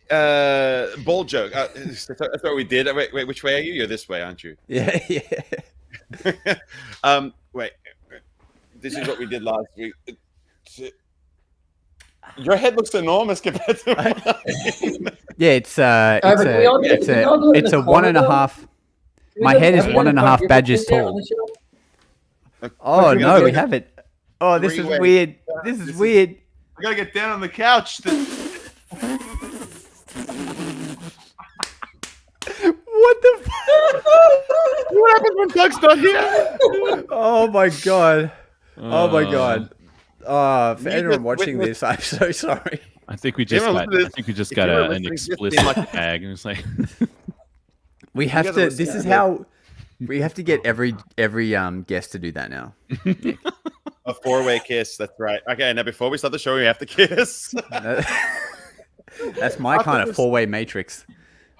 ball joke. That's what we did. Wait, which way are you? You're this way, aren't you? Yeah. Wait. This is what we did last week. Your head looks enormous compared to mine. Yeah, it's a 1.5. My head is 1.5 badges tall. Oh no, we haven't. Oh, this is weird. This is weird. I gotta get down on the couch. What the fuck? What happens when Doug's not here? Oh my god. Oh my god. For anyone watching this, I'm so sorry. I think we just got an explicit tag, and it's like we have to. This is how we have to get every guest to do that now. A 4-way kiss. That's right. Okay, now before we start the show, we have to kiss. That's my kind of 4-way matrix.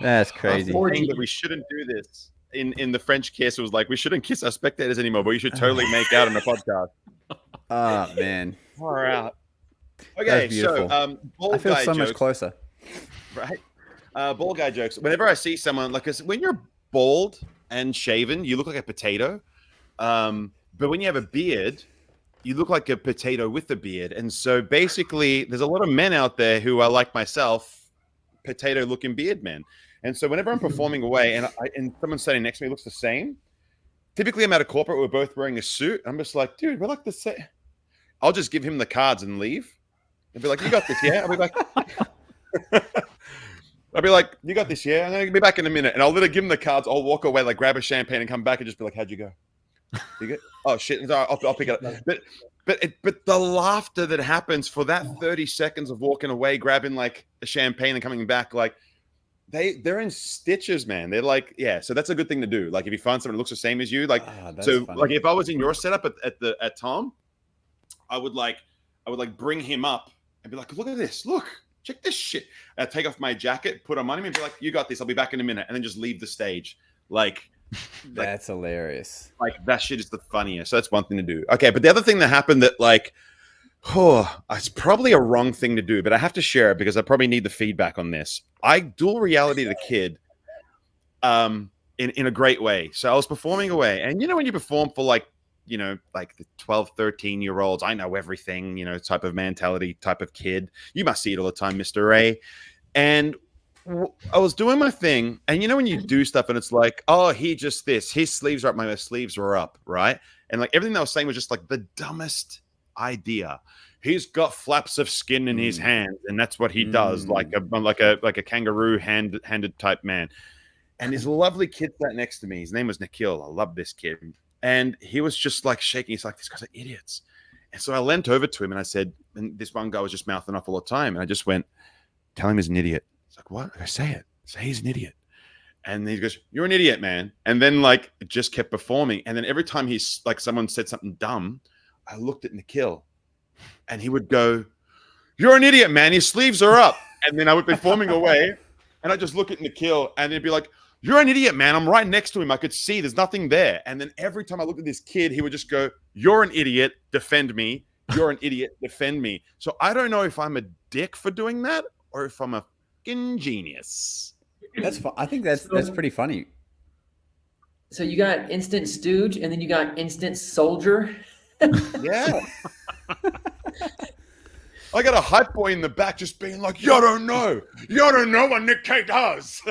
That's crazy. Saying that we shouldn't do this. In the French kiss, it was like we shouldn't kiss our spectators anymore, but you should totally make out on a podcast. Oh man. Far out. Okay, so bald I feel guy so jokes, much closer. right? Bald guy jokes. Whenever I see someone like when you're bald and shaven, you look like a potato. But when you have a beard, you look like a potato with a beard. And so basically, there's a lot of men out there who are like myself, potato-looking beard men. And so whenever I'm performing away and someone standing next to me looks the same, typically I'm at a corporate, we're both wearing a suit. I'm just like, dude, we're like the same. I'll just give him the cards and leave. I'll be like, you got this, yeah? I'll be like, you got this, yeah? I'm going to be back in a minute. And I'll literally give him the cards. I'll walk away, like grab a champagne and come back and just be like, how'd you go? You good? Oh, shit. I'll pick it up. But the laughter that happens for that 30 seconds of walking away, grabbing like a champagne and coming back, like they're in stitches, man. They're like, yeah. So that's a good thing to do. Like if you find someone who looks the same as you, like, so funny. Like if I was in your setup at Tom, I would bring him up and be like, look at this. Look, check this shit. I'd take off my jacket, put on money, and be like, you got this. I'll be back in a minute. And then just leave the stage. That's hilarious. Like that shit is the funniest. So that's one thing to do. Okay, but the other thing that happened that it's probably a wrong thing to do, but I have to share it because I probably need the feedback on this. I dual reality the kid in a great way. So I was performing away, and when you perform for like the 12, 13-year-olds, I know everything, type of mentality, type of kid. You must see it all the time, Mr. Ray. And I was doing my thing, and when you do stuff and it's like, oh, he just this, his sleeves are up, my sleeves were up, right? And like everything I was saying was just like the dumbest idea. He's got flaps of skin in his hands, and that's what he does, like a kangaroo handed type man. And his lovely kid sat next to me. His name was Nikhil. I love this kid, and he was just like shaking. He's like, these guys are idiots. And so I leant over to him and I said, and this one guy was just mouthing off all the time, and I just went, tell him he's an idiot. It's like, what? I say it. Say he's an idiot. And he goes, you're an idiot, man. And then like it just kept performing. And then every time he's like someone said something dumb, I looked at Nikhil and he would go, you're an idiot, man. Your sleeves are up. And then I would be performing away and I just look at Nikhil and he'd be like, you're an idiot, man. I'm right next to him. I could see there's nothing there. And then every time I looked at this kid, he would just go, you're an idiot. Defend me. You're an idiot. Defend me. So I don't know if I'm a dick for doing that or if I'm a genius. That's fun. I think that's pretty funny. So you got instant stooge, and then you got instant soldier. Yeah. I got a hype boy in the back just being like, you don't know what Nick K does.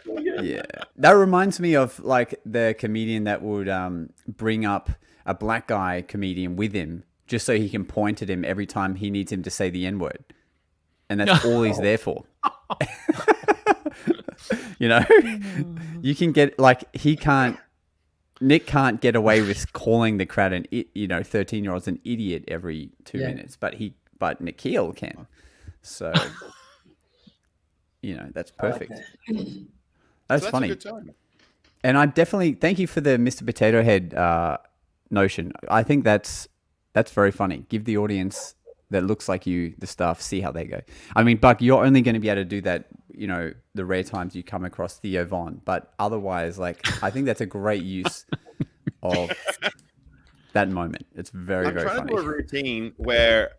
Yeah, that reminds me of like the comedian that would bring up a black guy comedian with him just so he can point at him every time he needs him to say the N-word. And that's all he's there for. You can get like Nick can't get away with calling the crowd 13-year-olds an idiot every 2 minutes, but Nikhil can. So that's perfect. That's funny. A good time. And I definitely thank you for the Mr. Potato Head notion. I think that's very funny. Give the audience that looks like you the stuff, see how they go. I mean, Buck, you're only going to be able to do that, the rare times you come across Theo Von, but otherwise, like, I think that's a great use of that moment. It's very, very funny. I'm trying to do a routine where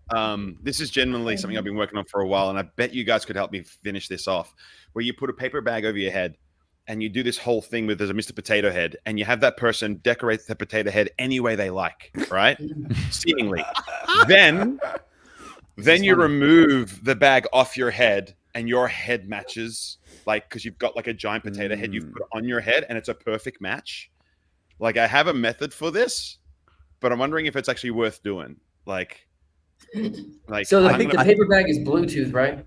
this is genuinely something I've been working on for a while, and I bet you guys could help me finish this off, where you put a paper bag over your head and you do this whole thing with there's a Mr. Potato Head, and you have that person decorate the potato head any way they like, right? Seemingly. Then you remove the bag off your head and your head matches, like, because you've got like a giant potato head you've put on your head and it's a perfect match. Like, I have a method for this, but I'm wondering if it's actually worth doing. Like so I think the paper bag is Bluetooth, right?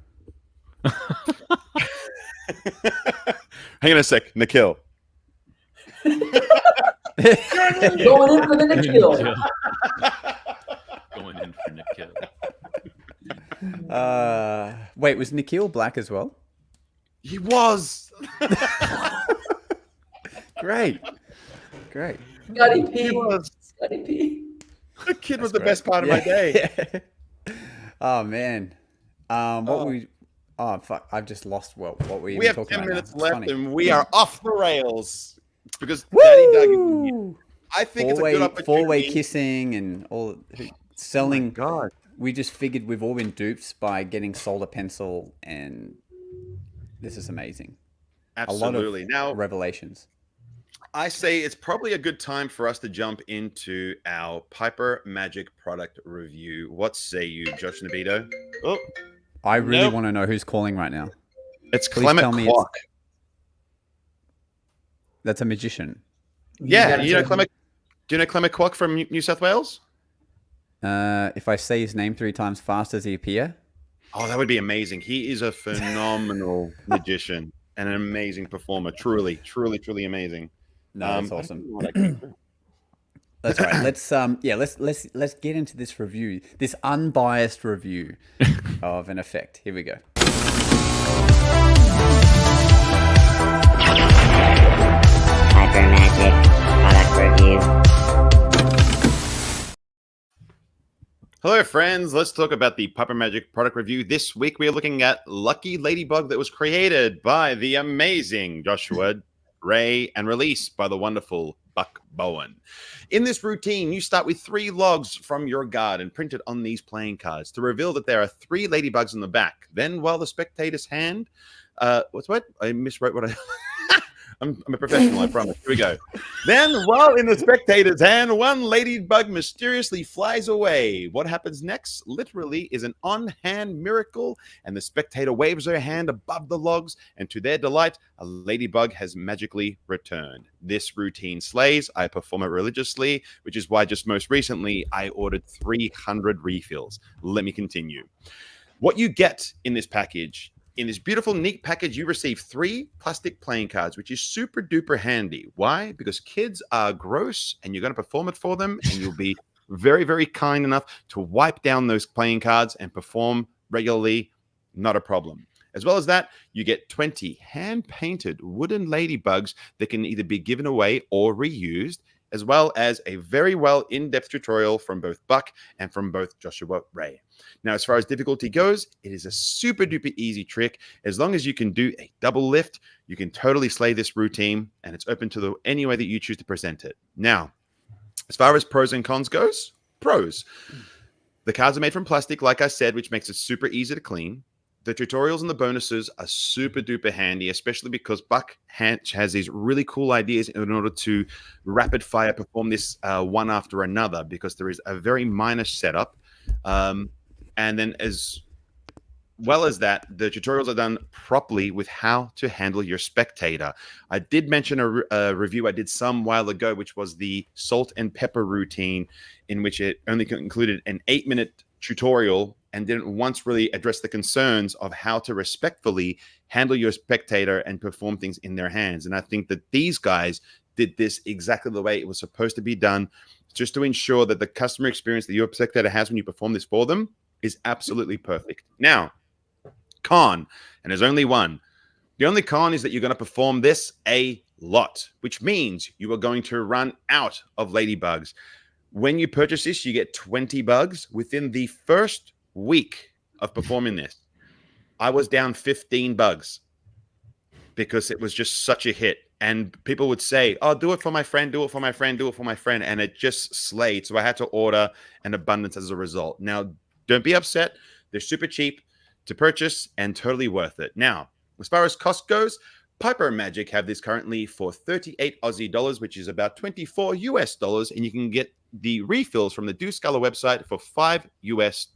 Hang on a sec, Nikhil. Going in for the Nikhil. Going in for Nikhil. Wait, was Nikhil black as well? He was. Great. Scotty P. He was. Scotty P. The kid was That's the best great. part of my day. Oh man. Oh fuck! I've just lost what we We have talking 10 about minutes now. It's left, funny. and we are off the rails because Daddy Doug is here. I think it's a good opportunity. Four-way kissing and all selling. Oh my God. We just figured we've all been duped by getting sold a pencil, and this is amazing. Absolutely. A lot of Now, revelations. I say it's probably a good time for us to jump into our Piper Magic product review. What say you, Josh Nabito? Oh, I really nope. want to know who's calling right now. It's Please Clement tell me Kwok. That's a magician. Yeah, gotta you know say- Clement. Do you know Clement Kwok from New South Wales? If I say his name 3 times fast, does he appear? Oh, that would be amazing. He is a phenomenal magician and an amazing performer. Truly amazing. No, that's awesome. I don't know what I can- That's right. Let's get into this review, this unbiased review of an effect. Here we go. Hyper Magic product review. Hello, friends. Let's talk about the Piper Magic product review. This week, we are looking at Lucky Ladybug that was created by the amazing Joshua Ray and released by the wonderful Buck Bowen. In this routine, you start with 3 logs from your garden printed on these playing cards to reveal that there are 3 ladybugs on the back. Then, while the spectator's hand, I miswrote what I. I'm a professional, I promise. Here we go. Then, while in the spectator's hand, 1 ladybug mysteriously flies away. What happens next, literally, is an on-hand miracle, and the spectator waves her hand above the logs, and to their delight, a ladybug has magically returned. This routine slays. I perform it religiously, which is why just most recently, I ordered 300 refills. Let me continue. What you get in this package, in this beautiful, neat package, you receive 3 plastic playing cards, which is super duper handy. Why? Because kids are gross and you're going to perform it for them, and you'll be very, very kind enough to wipe down those playing cards and perform regularly. Not a problem. As well as that, you get 20 hand-painted wooden ladybugs that can either be given away or reused, as well as a very well in-depth tutorial from both Buck and from both Joshua Ray. Now, as far as difficulty goes, it is a super duper easy trick. As long as you can do a double lift, you can totally slay this routine, and it's open to any way that you choose to present it. Now, as far as pros and cons goes, pros. The cards are made from plastic, like I said, which makes it super easy to clean. The tutorials and the bonuses are super duper handy, especially because Buck has these really cool ideas in order to rapid fire perform this one after another, because there is a very minor setup. And then as well as that, the tutorials are done properly with how to handle your spectator. I did mention a review I did some while ago, which was the salt and pepper routine, in which it only included an 8-minute tutorial and didn't once really address the concerns of how to respectfully handle your spectator and perform things in their hands. And I think that these guys did this exactly the way it was supposed to be done, just to ensure that the customer experience that your spectator has when you perform this for them is absolutely perfect. Now, con, and there's only one. The only con is that you're going to perform this a lot, which means you are going to run out of ladybugs. When you purchase this, you get 20 bugs. Within the first week of performing this, I was down 15 bugs because it was just such a hit. And people would say, oh, do it for my friend, do it for my friend, do it for my friend. And it just slayed. So I had to order an abundance as a result. Now, don't be upset. They're super cheap to purchase and totally worth it. Now, as far as cost goes, Piper Magic have this currently for 38 Aussie dollars, which is about 24 US dollars. And you can get the refills from the Deuce Gala website for $5 US.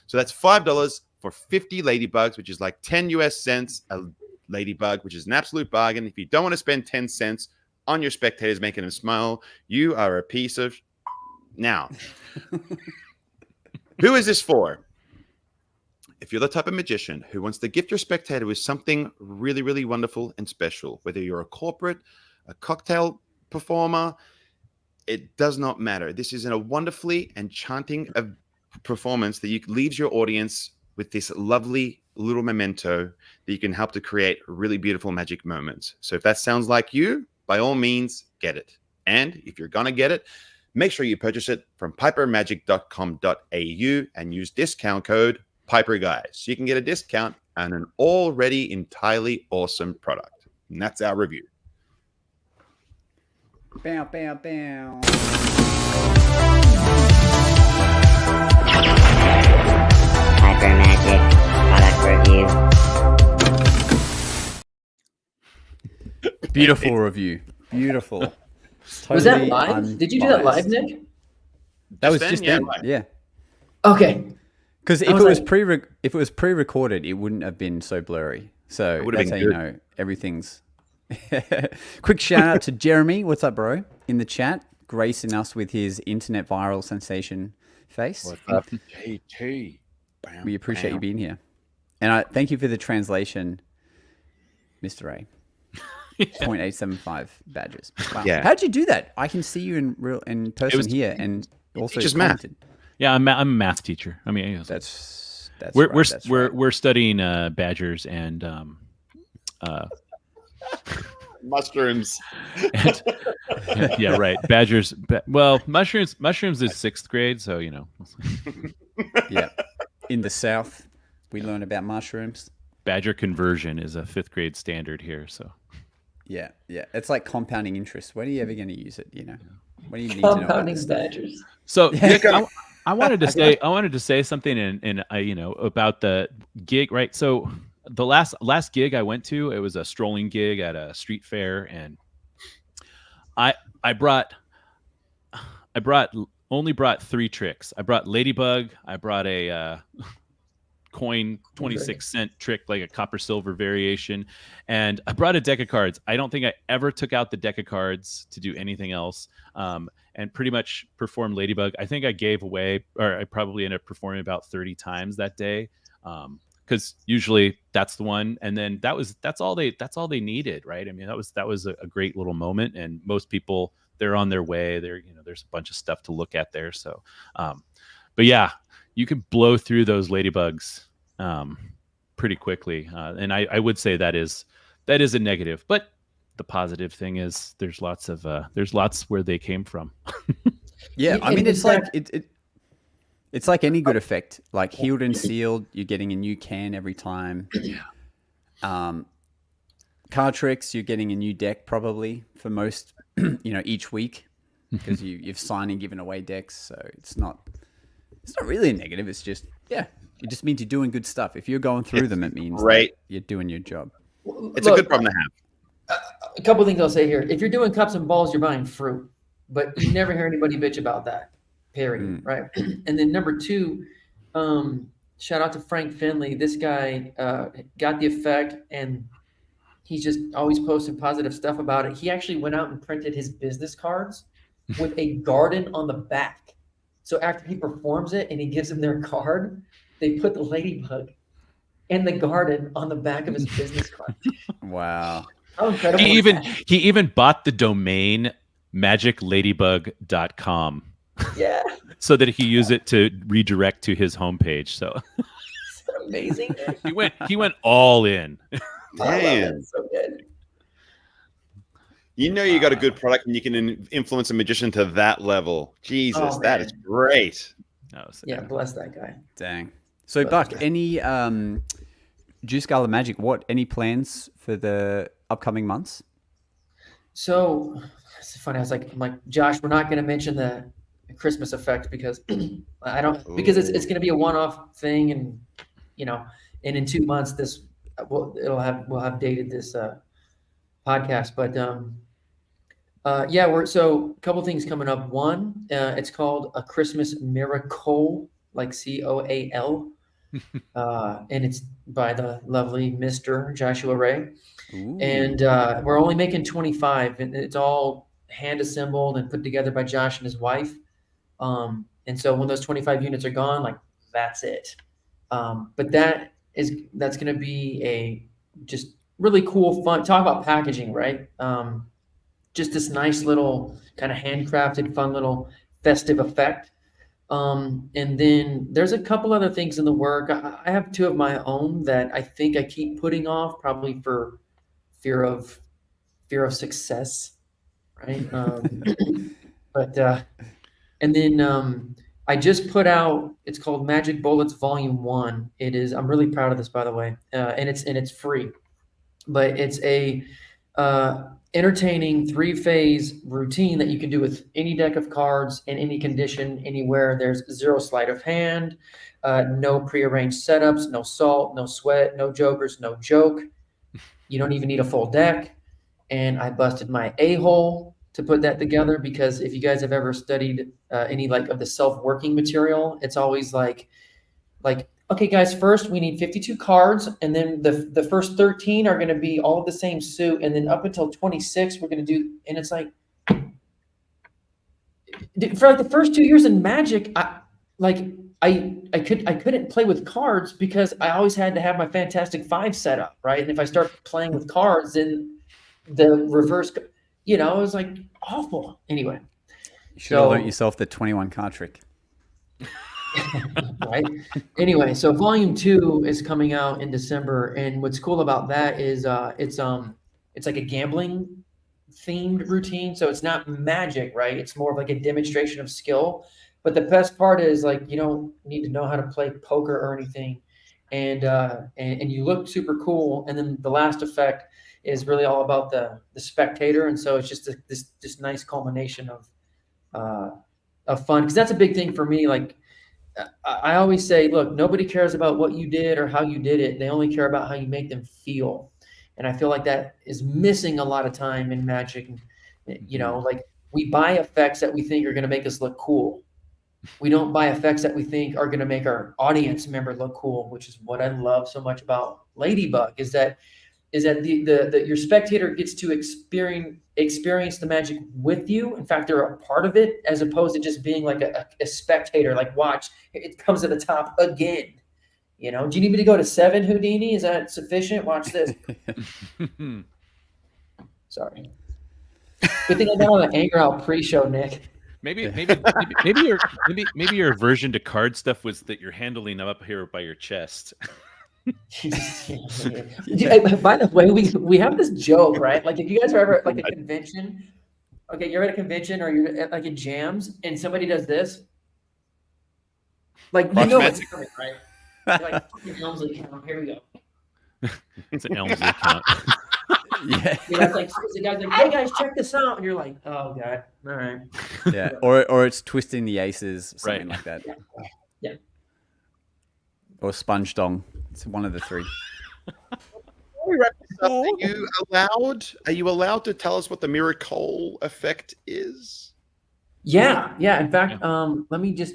So that's $5 for 50 ladybugs, which is like 10 US cents a ladybug, which is an absolute bargain. If you don't want to spend 10 cents on your spectators making them smile, you are a piece of... Now, who is this for? If you're the type of magician who wants to gift your spectator with something really, really wonderful and special, whether you're a corporate, a cocktail performer. It does not matter. This is a wonderfully enchanting performance that leaves your audience with this lovely little memento that you can help to create really beautiful magic moments. So if that sounds like you, by all means, get it. And if you're going to get it, make sure you purchase it from pipermagic.com.au and use discount code PiperGuys. So you can get a discount on an already entirely awesome product. And that's our review. Bow, bow, bow. Piper Magic product review. Beautiful review. Beautiful. Totally Was that live? Did you do that live, unbiased. Nick? That was Just just then, then. Yeah. Okay. Because if I it was was if it was pre-recorded, it wouldn't have been so blurry. So would've that's been how you good. know everything's. Quick shout out to Jeremy. What's up, bro? In the chat, gracing us with his internet viral sensation face. What's up, JT? We appreciate you being here, and I thank you for the translation, Mr. A. 0.875 badges. Wow. Yeah. How'd you do that? I can see you in person was- here, and also teaches math. commented. Yeah, I'm a math teacher. I mean, That's we're right, that's right. we're studying badgers and Mushrooms. and yeah, right. Badgers. Well, mushrooms is 6th grade, so you know. Yeah. In the South, we learn about mushrooms. Badger conversion is a 5th grade standard here, so. Yeah, yeah. It's like compounding interest. When are you ever going to use it? You know, when do you need to know about Compounding this stuff? badgers. So Nick, I wanted to say something in about the gig, right? So the last gig I went to, it was a strolling gig at a street fair, and I only brought 3 tricks. I brought Ladybug. I brought a coin 26-cent trick, like a copper silver variation, and I brought a deck of cards. I don't think I ever took out the deck of cards to do anything else, and pretty much performed Ladybug. I think I gave away, or I probably ended up performing about 30 times that day, because usually that's the one, and then that's all they needed, right? I mean, that was a great little moment, and most people, they're on their way. There's a bunch of stuff to look at there. So, but yeah, you could blow through those Ladybugs pretty quickly, and I would say that is a negative. But the positive thing is there's lots where they came from. Yeah, I mean, it's like it's like any good effect. Like healed and sealed, you're getting a new can every time. Card tricks, you're getting a new deck probably for most, each week, because you've signed and given away decks. So it's not really a negative. It's just, it just means you're doing good stuff. If you're going through them, it means that you're doing your job. It's a good problem to have. A couple of things I'll say here. If you're doing cups and balls, you're buying fruit, but you never hear anybody bitch about that. Period. Right. And then number 2, shout out to Frank Finley. This guy got the effect, and he's just always posting positive stuff about it. He actually went out and printed his business cards with a garden on the back. So after he performs it and he gives them their card, they put the Ladybug and the garden on the back of his business card. Wow. How incredible. He even bought the domain magicladybug.com. Yeah. So that he use it to redirect to his homepage. So Isn't that amazing? he went all in. Damn. So good. You got a good product and you can influence a magician to that level. Jesus, Oh, that man. is great. Yeah, bless that guy. Dang. So Buck, any Deuce Gala Magic? Any plans for the upcoming months? So it's funny. I was like, Josh, we're not going to mention the Christmas effect because I don't, because it's going to be a one-off thing, and and in 2 months we'll have dated this podcast, but so a couple things coming up. One, it's called A Christmas Miracle, like COAL, and it's by the lovely Mr. Joshua Ray. Ooh. And we're only making 25, and it's all hand assembled and put together by Josh and his wife. And so when those 25 units are gone, that's it. But that's going to be a just really cool, fun. Talk about packaging, right? just this nice little kind of handcrafted, fun little festive effect. And then there's a couple other things in the work. I have two of my own that I think I keep putting off, probably for fear of success, right? But and then I just put out. It's called Magic Bullets Volume 1. It is. I'm really proud of this, by the way, and it's free, but it's a entertaining 3-phase routine that you can do with any deck of cards in any condition, anywhere. There's 0 sleight of hand, no prearranged setups, no salt, no sweat, no jokers, no joke. You don't even need a full deck. And I busted my a-hole to put that together, because if you guys have ever studied any like of the self-working material, it's always like, okay, guys, first we need 52 cards, and then the first 13 are going to be all of the same suit, and then up until 26 we're going to do, and it's like, for like the first 2 years in Magic, I couldn't play with cards because I always had to have my Fantastic Five set up, right? And if I start playing with cards, then the reverse, it was like awful. Anyway, you should have learned yourself the 21 card trick. Right. Anyway, so Volume 2 is coming out in December, and what's cool about that is it's like a gambling themed routine. So it's not Magic, right? It's more of like a demonstration of skill. But the best part is, like, you don't need to know how to play poker or anything, and you look super cool. And then the last effect is really all about the spectator, and so it's just this nice culmination of fun, because that's a big thing for me. Like, I always say, look, nobody cares about what you did or how you did it. They only care about how you make them feel. And I feel like that is missing a lot of time in Magic. Like, we buy effects that we think are going to make us look cool. We don't buy effects that we think are going to make our audience member look cool, which is what I love so much about Ladybug, is that your spectator gets to experience the magic with you. In fact, they're a part of it, as opposed to just being like a spectator. Like, watch, it comes to the top again. Do you need me to go to 7, Houdini? Is that sufficient? Watch this. Sorry. Good thing I got all the anger out pre-show, Nick. Maybe your aversion to card stuff was that you're handling them up here by your chest. By the way, we have this joke, right? Like, if you guys are ever at like a convention, okay, you're at a convention or you're at like a jams, and somebody does this, like, it's coming, right? You're like, fucking Elmsley count. Here we go. It's an Elmsley count. Yeah. It's like, the guy's like, hey guys, check this out, and you're like, oh god, all right. Yeah, or it's twisting the aces, something like that. Yeah. Or sponge dong. It's one of the three. Before we wrap this up, are you allowed to tell us what the miracle effect is? Yeah. In fact, let me just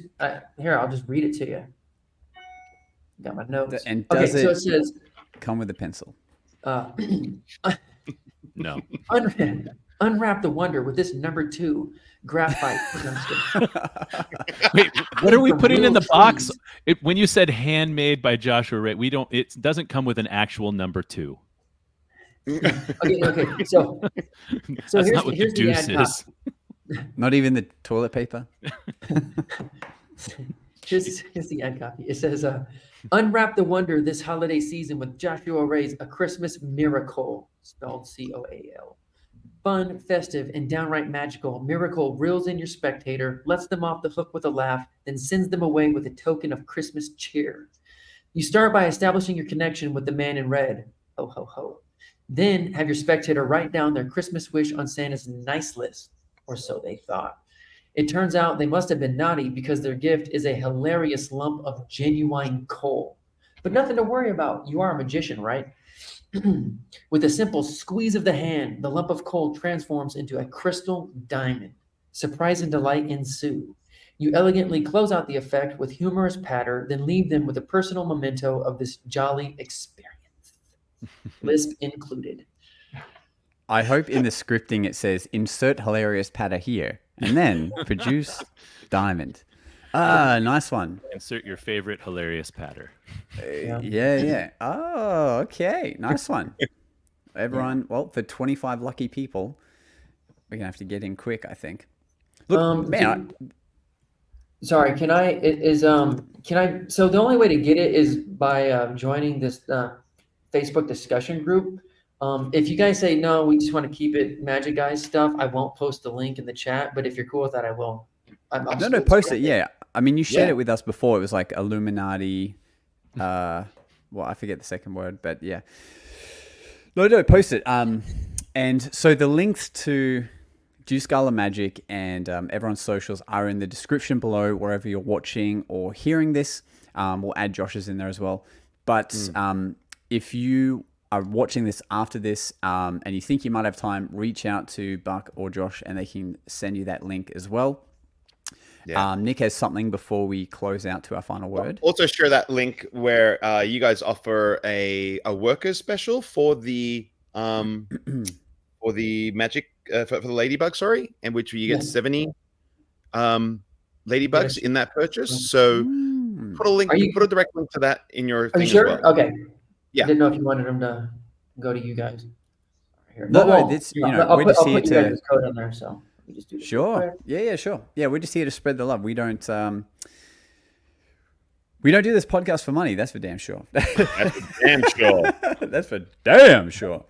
here. I'll just read it to you. Got my notes. And does so it says, come with a pencil? No. Unwrap the wonder with this number 2 graphite. Wait, what are we putting in the box? When you said handmade by Joshua Ray, it doesn't come with an actual number 2. Okay. So that's here's, not what here's the Deuce is. Not even the toilet paper? Here's the ad copy. It says, unwrap the wonder this holiday season with Joshua Ray's A Christmas Miracle, spelled C-O-A-L. Fun, festive, and downright magical, Miracle reels in your spectator, lets them off the hook with a laugh, then sends them away with a token of Christmas cheer. You start by establishing your connection with the man in red. Ho, ho, ho. Then have your spectator write down their Christmas wish on Santa's nice list, or so they thought. It turns out they must have been naughty, because their gift is a hilarious lump of genuine coal. But nothing to worry about. You are a magician, right? With a simple squeeze of the hand, the lump of coal transforms into a crystal diamond. Surprise and delight ensue. You elegantly close out the effect with humorous patter, then leave them with a personal memento of this jolly experience. Lisp included. I hope in the scripting it says insert hilarious patter here, and then produce diamond. Nice one. Insert your favorite hilarious patter. Yeah. Oh, okay. Nice one. Everyone, well, for 25 lucky people, we're gonna have to get in quick, I think. Look, man. Sorry, can I? So the only way to get it is by joining this Facebook discussion group. If you guys say no, we just want to keep it Magic Guys stuff, I won't post the link in the chat. But if you're cool with that, I will. No, post it. Yeah, I mean, you shared it with us before. It was like Illuminati. Well, I forget the second word, but yeah. No, post it. And so the links to Deuce Gala Magic and everyone's socials are in the description below, wherever you're watching or hearing this. We'll add Josh's in there as well. But if you are watching this after this and you think you might have time, reach out to Buck or Josh and they can send you that link as well. Yeah. Nick has something before we close out to our final word. Also share that link where you guys offer a workers special for the magic for the ladybug, sorry, in which you get 70 ladybugs in that purchase. So put a link, put a direct link to that in your thing. Are you sure? As well. Okay. Yeah. I didn't know if you wanted them to go to you guys. No, we're just here to. I'll put you guys' code in there, so we just do this. Sure. Yeah, sure. Yeah, we're just here to spread the love. We don't do this podcast for money. That's for damn sure. That's for damn sure. That's for damn sure.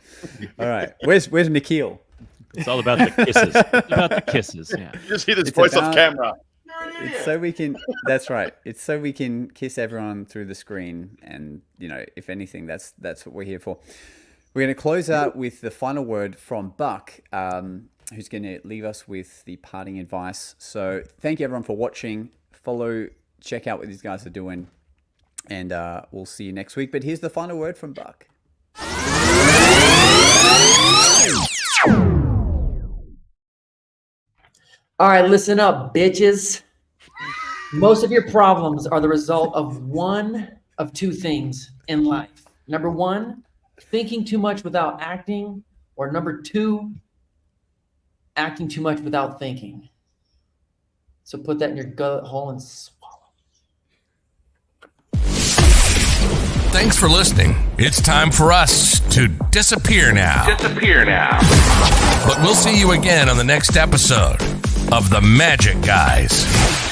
All right. Where's Nikhil? It's all about the kisses. It's about the kisses. Yeah. You just hear this voice off camera. It's so we can. That's right. It's so we can kiss everyone through the screen, and if anything, that's what we're here for. We're going to close out with the final word from Buck, who's going to leave us with the parting advice. So thank you everyone for watching. Follow, check out what these guys are doing, and we'll see you next week. But here's the final word from Buck. All right, listen up, bitches. Most of your problems are the result of one of two things in life. Number one, thinking too much without acting, or number two, acting too much without thinking. So put that in your gut hole and swallow. Thanks for listening. It's time for us to disappear now. But we'll see you again on the next episode of The Magic Guys.